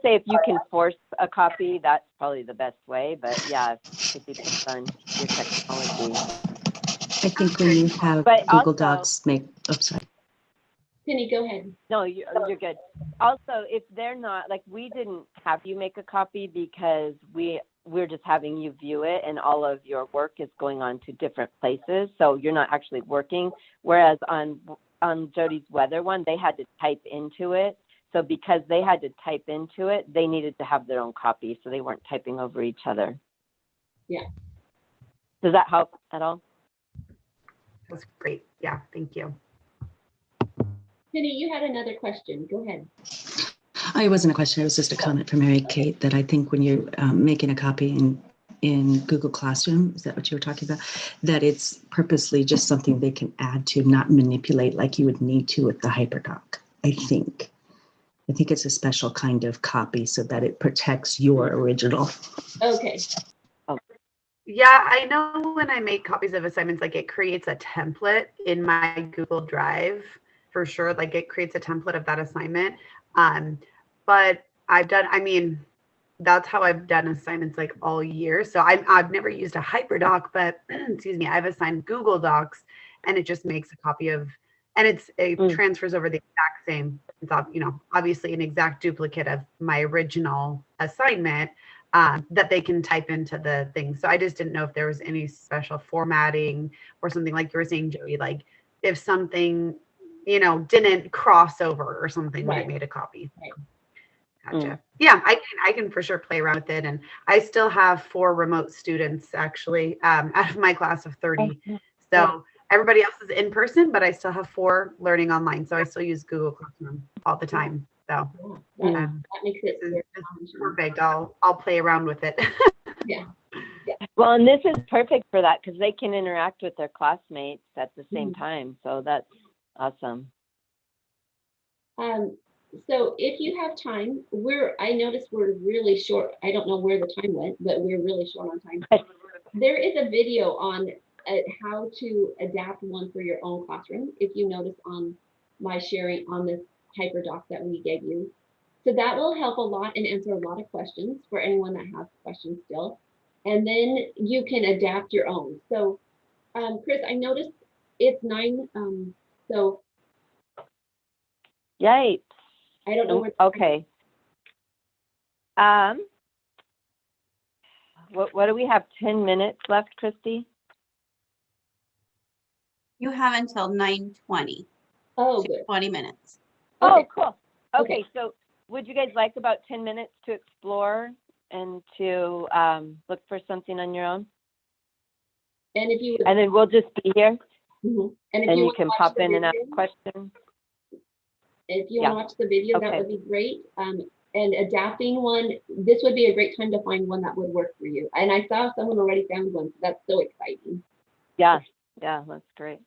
say if you can force a copy, that's probably the best way. But yeah, it depends on your technology. I think when you have Google Docs make, sorry. Penny, go ahead. No, you're good. Also, if they're not, like, we didn't have you make a copy because we're just having you view it, and all of your work is going on to different places, so you're not actually working. Whereas on Jodi's weather one, they had to type into it. So because they had to type into it, they needed to have their own copy, so they weren't typing over each other. Yeah. Does that help at all? That's great. Yeah, thank you. Penny, you had another question. Go ahead. It wasn't a question. It was just a comment from Mary Kate that I think when you're making a copy in Google Classroom, is that what you were talking about? That it's purposely just something they can add to, not manipulate like you would need to with the HyperDoc, I think. I think it's a special kind of copy so that it protects your original. Okay. Yeah, I know when I make copies of assignments, like it creates a template in my Google Drive for sure. Like it creates a template of that assignment. But that's how I've done assignments like all year. So I've never used a HyperDoc, but excuse me, I've assigned Google Docs, and it just makes a copy of, and it transfers over the exact same. It's obviously an exact duplicate of my original assignment that they can type into the thing. So I just didn't know if there was any special formatting or something, like you were saying, Jodi, like if something didn't cross over or something when it made a copy. Right. Gotcha. Yeah, I can for sure play around with it. And I still have 4 remote students actually out of my class of 30. So everybody else is in person, but I still have 4 learning online. So I still use Google Classroom all the time. So that makes it perfect. I'll play around with it. Yeah. Well, and this is perfect for that because they can interact with their classmates at the same time. So that's awesome. So if you have time, I noticed we're really short. I don't know where the time went, but we're really short on time. There is a video on how to adapt one for your own classroom. If you notice on my sharing on this HyperDoc that we gave you. So that will help a lot and answer a lot of questions for anyone that has questions still. And then you can adapt your own. So Chris, I noticed it's 9. So. Yikes. I don't know. Okay. What do we have? 10 minutes left, Christy? You have until 9:20. Oh, good. 20 minutes. Okay. Oh, cool. Okay, so would you guys like about 10 minutes to explore and to look for something on your own? And if you and then we'll just be here. Mm-hmm. And you can pop in and ask questions. If you want to watch the video, that would be great. And adapting one, this would be a great time to find one that would work for you. And I saw someone already found one, so that's so exciting. Yeah, that's great.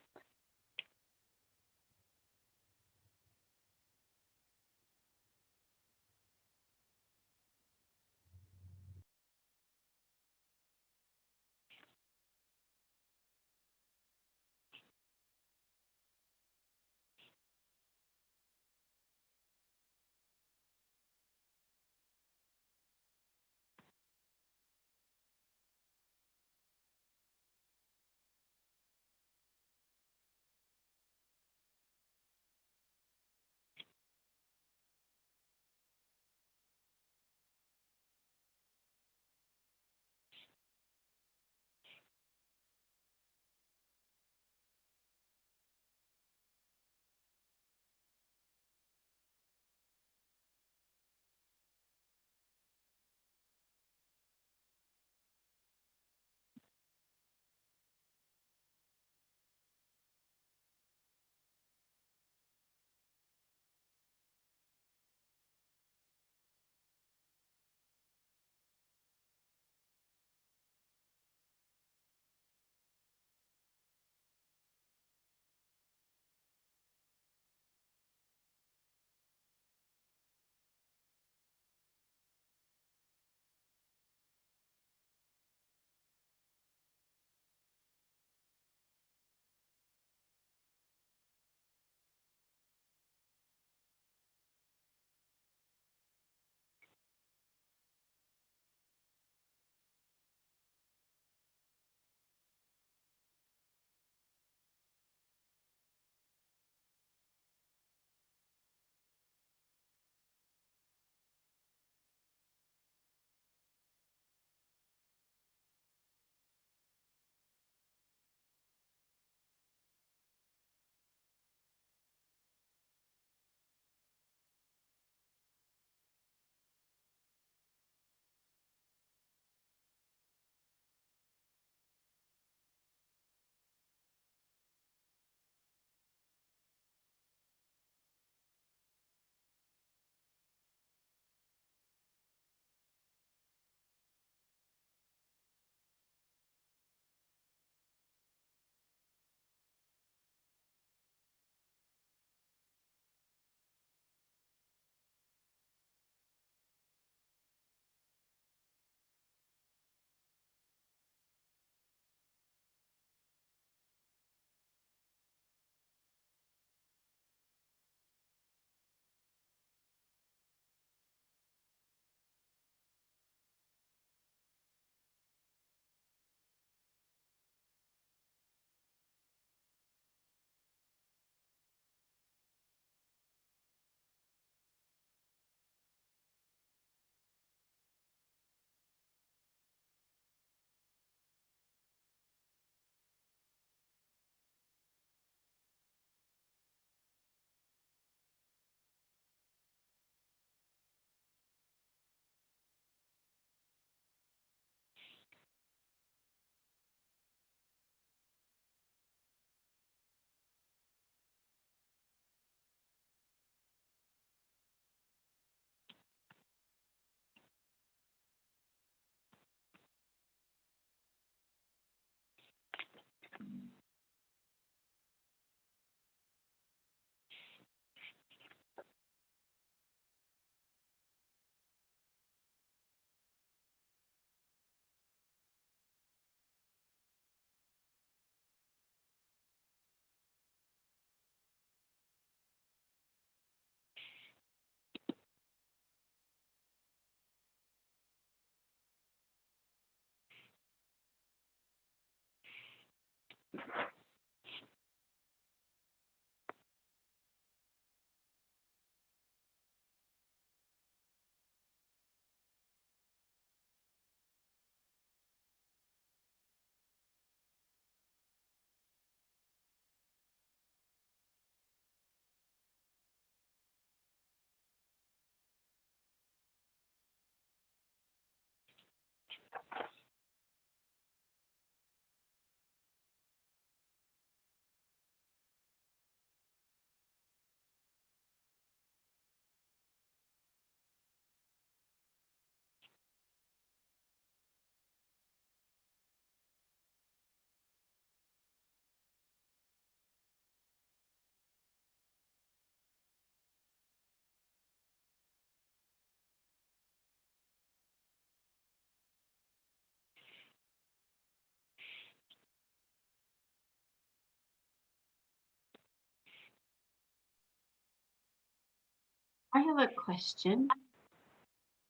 I have a question.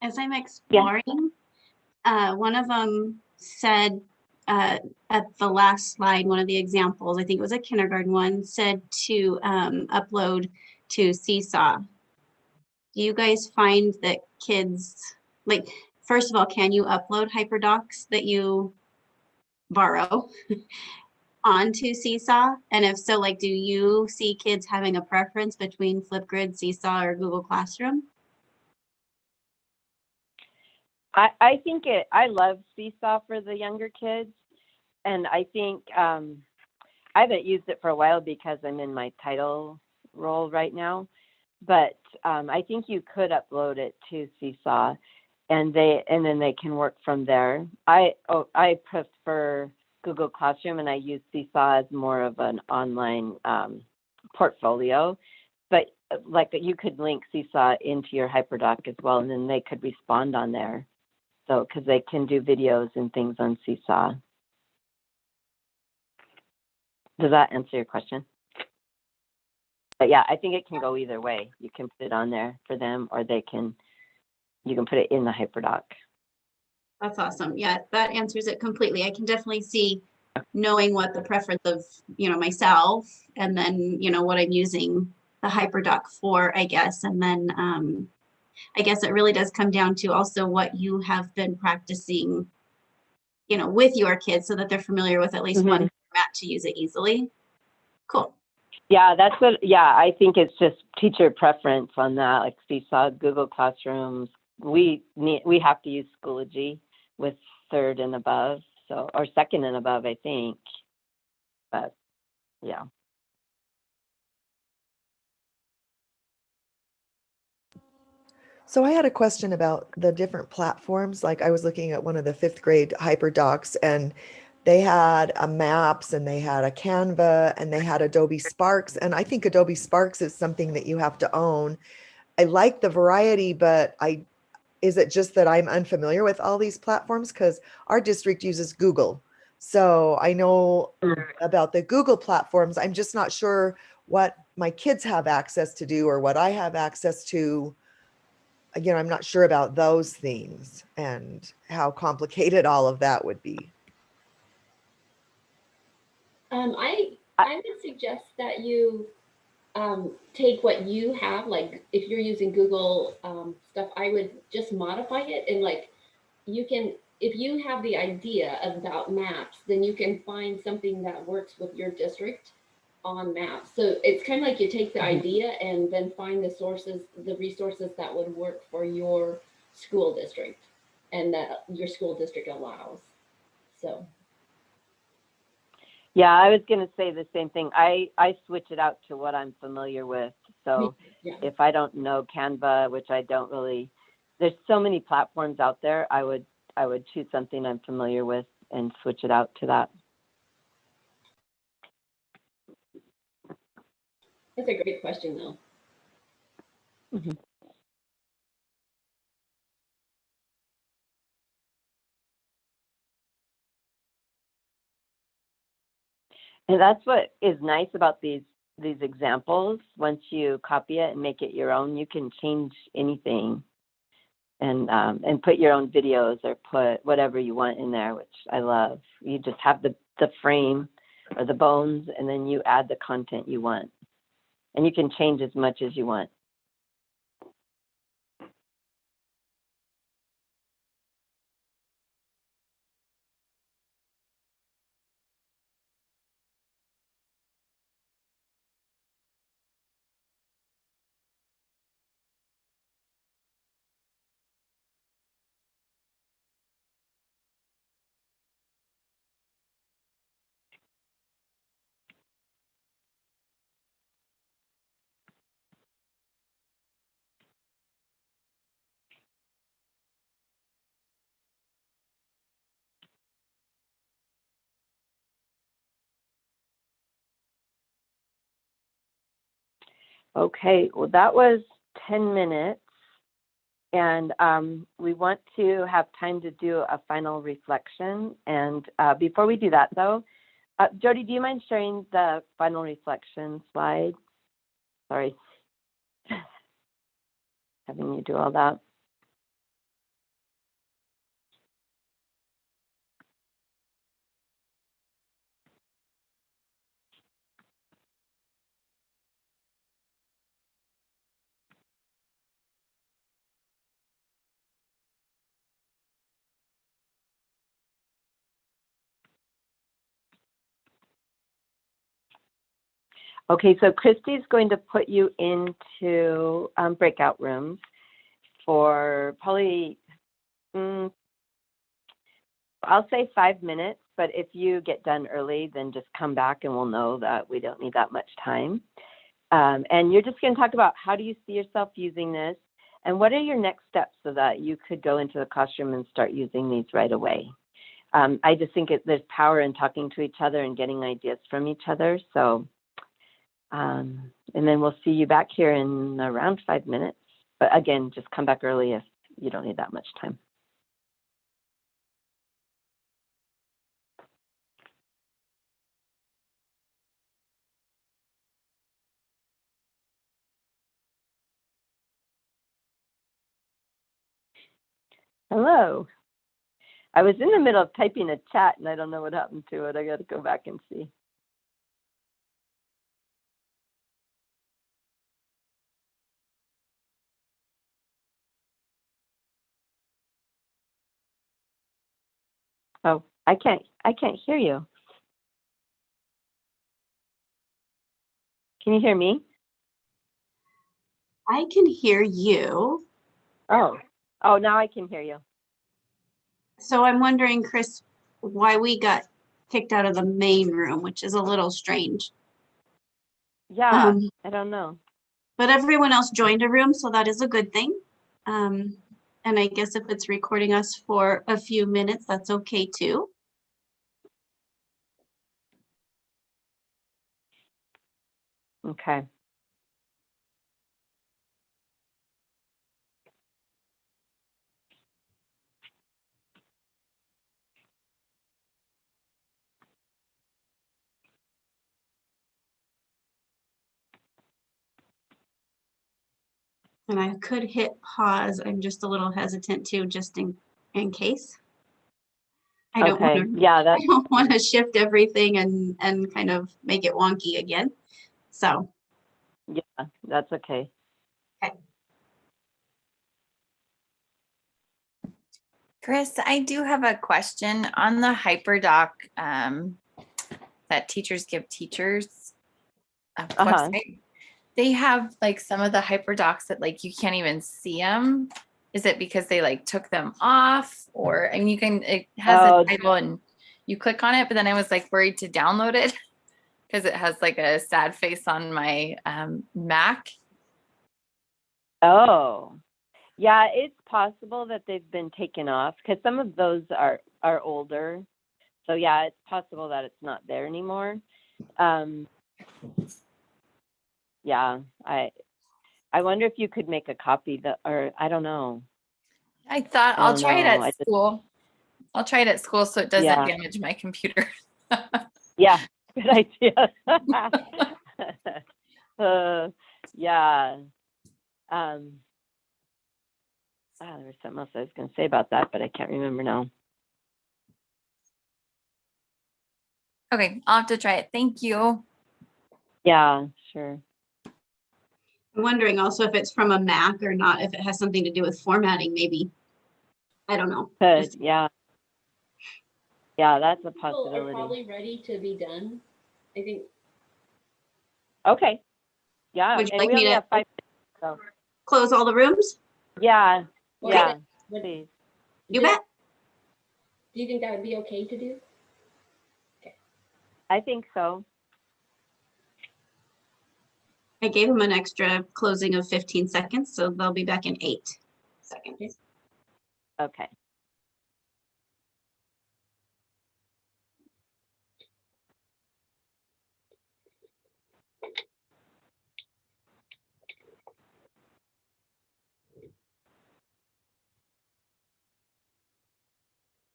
As I'm exploring, one of them said at the last slide, one of the examples, I think it was a kindergarten one, said to upload to Seesaw. Do you guys find that kids, like, first of all, can you upload hyperdocs that you borrow onto Seesaw? And if so, like, do you see kids having a preference between Flipgrid, Seesaw, or Google Classroom? I think I love Seesaw for the younger kids. And I think I haven't used it for a while because I'm in my title role right now. But I think you could upload it to Seesaw and then they can work from there. I prefer Google Classroom, and I use Seesaw as more of an online portfolio. But like you could link Seesaw into your HyperDoc as well, and then they could respond on there. So because they can do videos and things on Seesaw. Does that answer your question? But yeah, I think it can go either way. You can put it on there for them, or you can put it in the HyperDoc. That's awesome. Yeah, that answers it completely. I can definitely see knowing what the preference of, myself, and then, what I'm using the HyperDoc for, I guess. And then I guess it really does come down to also what you have been practicing, with your kids so that they're familiar with at least one format to use it easily. Cool. Yeah, I think it's just teacher preference on that, like Seesaw, Google Classrooms. We have to use Schoology with 3rd and above, or 2nd and above, I think. But yeah. So I had a question about the different platforms. Like I was looking at one of the 5th grade HyperDocs, and they had a Maps, and they had a Canva, and they had Adobe Sparks. And I think Adobe Sparks is something that you have to own. I like the variety, but is it just that I'm unfamiliar with all these platforms? Because our district uses Google. So I know about the Google platforms. I'm just not sure what my kids have access to do or what I have access to. Again, I'm not sure about those things and how complicated all of that would be. I would suggest that you take what you have, like if you're using Google stuff, I would just modify it, and like if you have the idea about maps, then you can find something that works with your district on Maps. So it's kind of like you take the idea and then find the resources that would work for your school district and that your school district allows. So. Yeah, I was going to say the same thing. I switch it out to what I'm familiar with. So if I don't know Canva, which I don't really, there's so many platforms out there, I would choose something I'm familiar with and switch it out to that. That's a great question, though. Mm-hmm. And that's what is nice about these examples. Once you copy it and make it your own, you can change anything and put your own videos or put whatever you want in there, which I love. You just have the frame or the bones, and then you add the content you want. And you can change as much as you want. Okay, well, that was 10 minutes. And we want to have time to do a final reflection. And before we do that, though, Jodi, do you mind sharing the final reflection slide? Sorry, having you do all that. Okay, so Christy's going to put you into breakout rooms for probably, I'll say 5 minutes, but if you get done early, then just come back and we'll know that we don't need that much time. And you're just going to talk about how do you see yourself using this and what are your next steps so that you could go into the classroom and start using these right away. I just think there's power in talking to each other and getting ideas from each other. So, and then we'll see you back here in around 5 minutes. But again, just come back early if you don't need that much time. Hello. I was in the middle of typing a chat and I don't know what happened to it. I got to go back and see. Oh, I can't hear you. Can you hear me? I can hear you. Oh, now I can hear you. So I'm wondering, Chris, why we got kicked out of the main room, which is a little strange. Yeah, I don't know. But everyone else joined a room, so that is a good thing. And I guess if it's recording us for a few minutes, that's okay too. Okay. And I could hit pause. I'm just a little hesitant too, just in case. I don't Okay. want to. Yeah, I don't want to shift everything and kind of make it wonky again. So. Yeah, that's okay. Okay. Chris, I do have a question on the HyperDoc that teachers give teachers website. They have like some of the HyperDocs that like you can't even see them. Is it because they like took them off, or I mean, it has a title and you click on it, but then I was like worried to download it because it has like a sad face on my Mac. Oh, yeah, it's possible that they've been taken off because some of those are older. So yeah, it's possible that it's not there anymore. Yeah, I wonder if you could make a copy or I don't know. I thought I'll try it at school. I'll try it at school so it doesn't damage my computer. Yeah, good idea. Yeah. There was something else I was going to say about that, but I can't remember now. Okay, I'll have to try it. Thank you. Yeah, sure. I'm wondering also if it's from a Mac or not, if it has something to do with formatting, maybe. I don't know. Good. Yeah. Yeah, that's a People are possibility. probably ready to be done. I think. Okay. Yeah. Would you And like we me only to have 5 minutes, so. close all the rooms? Yeah. Well, Yeah. what- Please. You bet. Do you think that would be okay to do? I think so. I gave them an extra closing of 15 seconds, so they'll be back in 8 seconds. Okay.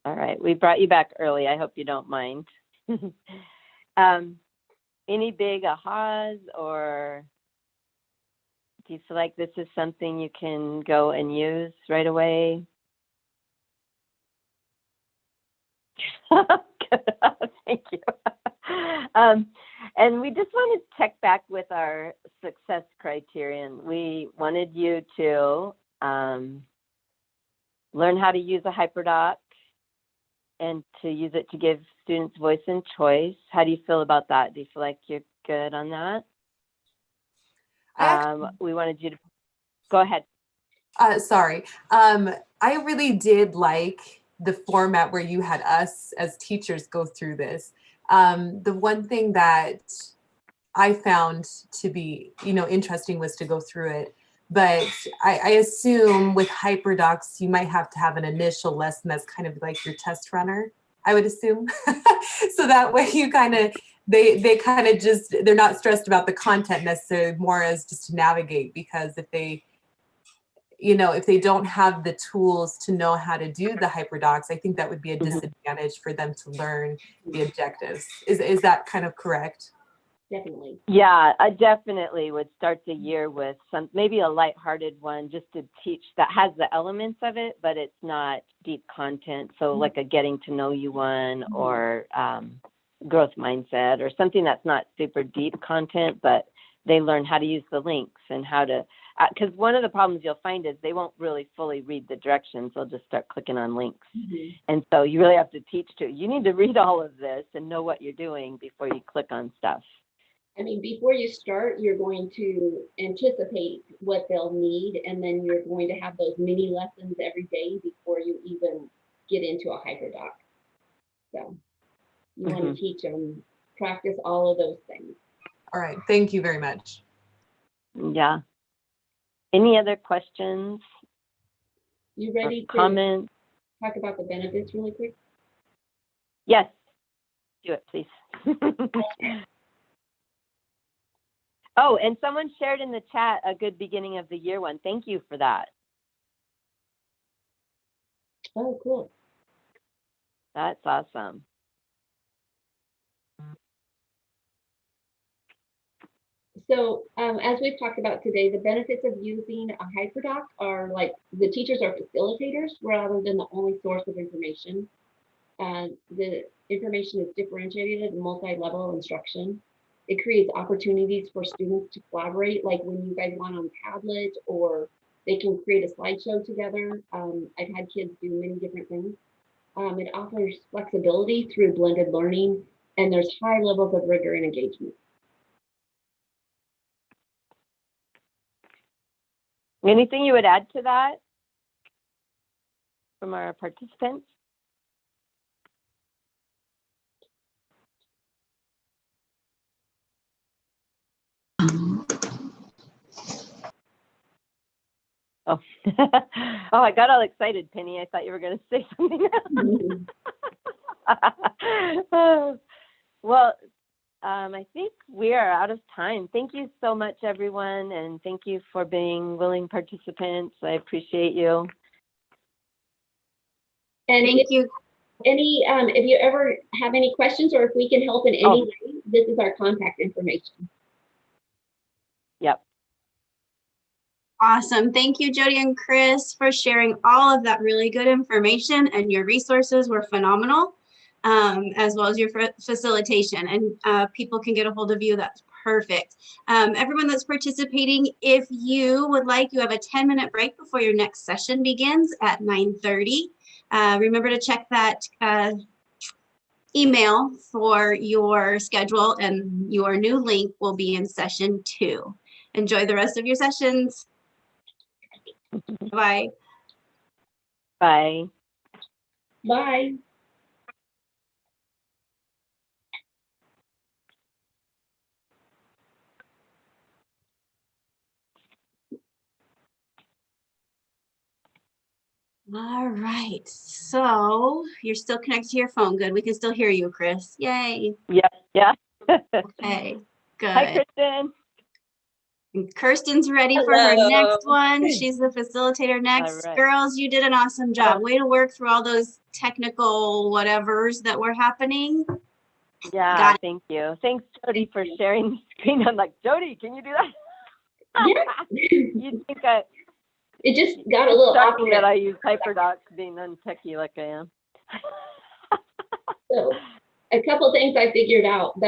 All right. We brought you back early. I hope you don't mind. Any big ahas, or do you feel like this is something you can go and use right away? Thank you. And we just want to check back with our success criterion. We wanted you to learn how to use a hyperdoc and to use it to give students voice and choice. How do you feel about that? Do you feel like you're good on that? We wanted you to go ahead. Sorry. I really did like the format where you had us as teachers go through this. The one thing that I found to be, interesting was to go through it. But I assume with hyperdocs, you might have to have an initial lesson that's kind of like your test runner, I would assume. So that way you kind of, they kind of just, they're not stressed about the content necessarily, more as just to navigate, because if they don't have the tools to know how to do the hyperdocs, I think that would be a disadvantage for them to learn the objectives. Is that kind of correct? Definitely. Yeah, I definitely would start the year with maybe a lighthearted one just to teach that has the elements of it, but it's not deep content. So like a getting to know you one, or growth mindset, or something that's not super deep content, but they learn how to use the links and how to, because one of the problems you'll find is they won't really fully read the directions. They'll just start clicking on links. And so you really have to teach you need to read all of this and know what you're doing before you click on stuff. I mean, before you start, you're going to anticipate what they'll need, and then you're going to have those mini lessons every day before you even get into a hyperdoc. So you want to teach them, practice all of those things. All right. Thank you very much. Yeah. Any other questions? You ready to comments? Talk about the benefits really quick? Yes. Do it, please. Oh, and someone shared in the chat a good beginning of the year one. Thank you for that. Oh, cool. That's awesome. So as we've talked about today, the benefits of using a hyperdoc are like the teachers are facilitators rather than the only source of information. The information is differentiated and multi-level instruction. It creates opportunities for students to collaborate, like when you guys want on Padlet, or they can create a slideshow together. I've had kids do many different things. It offers flexibility through blended learning, and there's high levels of rigor and engagement. Anything you would add to that from our participants? Oh, oh! I got all excited, Penny. I thought you were going to say something else. Well, I think we are out of time. Thank you so much, everyone, and thank you for being willing participants. I appreciate you. And Thank you. If you ever have any questions, or if we can help in any way, this is our contact information. Yep. Awesome. Thank you, Jodi and Chris, for sharing all of that really good information, and your resources were phenomenal. as well as your facilitation, and people can get a hold of you. That's perfect. Everyone that's participating, if you would like, you have a 10-minute break before your next session begins at 9:30. Remember to check that email for your schedule, and your new link will be in session 2. Enjoy the rest of your sessions. Bye. Bye. Bye. All right, so you're still connected to your phone. Good. We can still hear you, Chris. Yay. Yeah. Okay, good. Hi, Kristen. And Kirsten's ready for her next one. She's the facilitator next. Right. Girls, you did an awesome job. Way to work through all those technical whatevers that were happening. Yeah, thank you. Thanks, Jodi, for sharing the screen. I'm like, Jodi, can you do that? Yeah. You think it just got a little awkward that I use HyperDocs being untechy like I am. So a couple things I figured out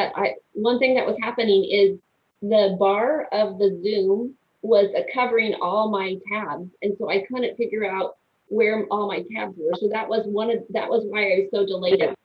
one thing that was happening is the bar of the Zoom was covering all my tabs, and so I couldn't figure out where all my tabs were. So that was why I was so delayed at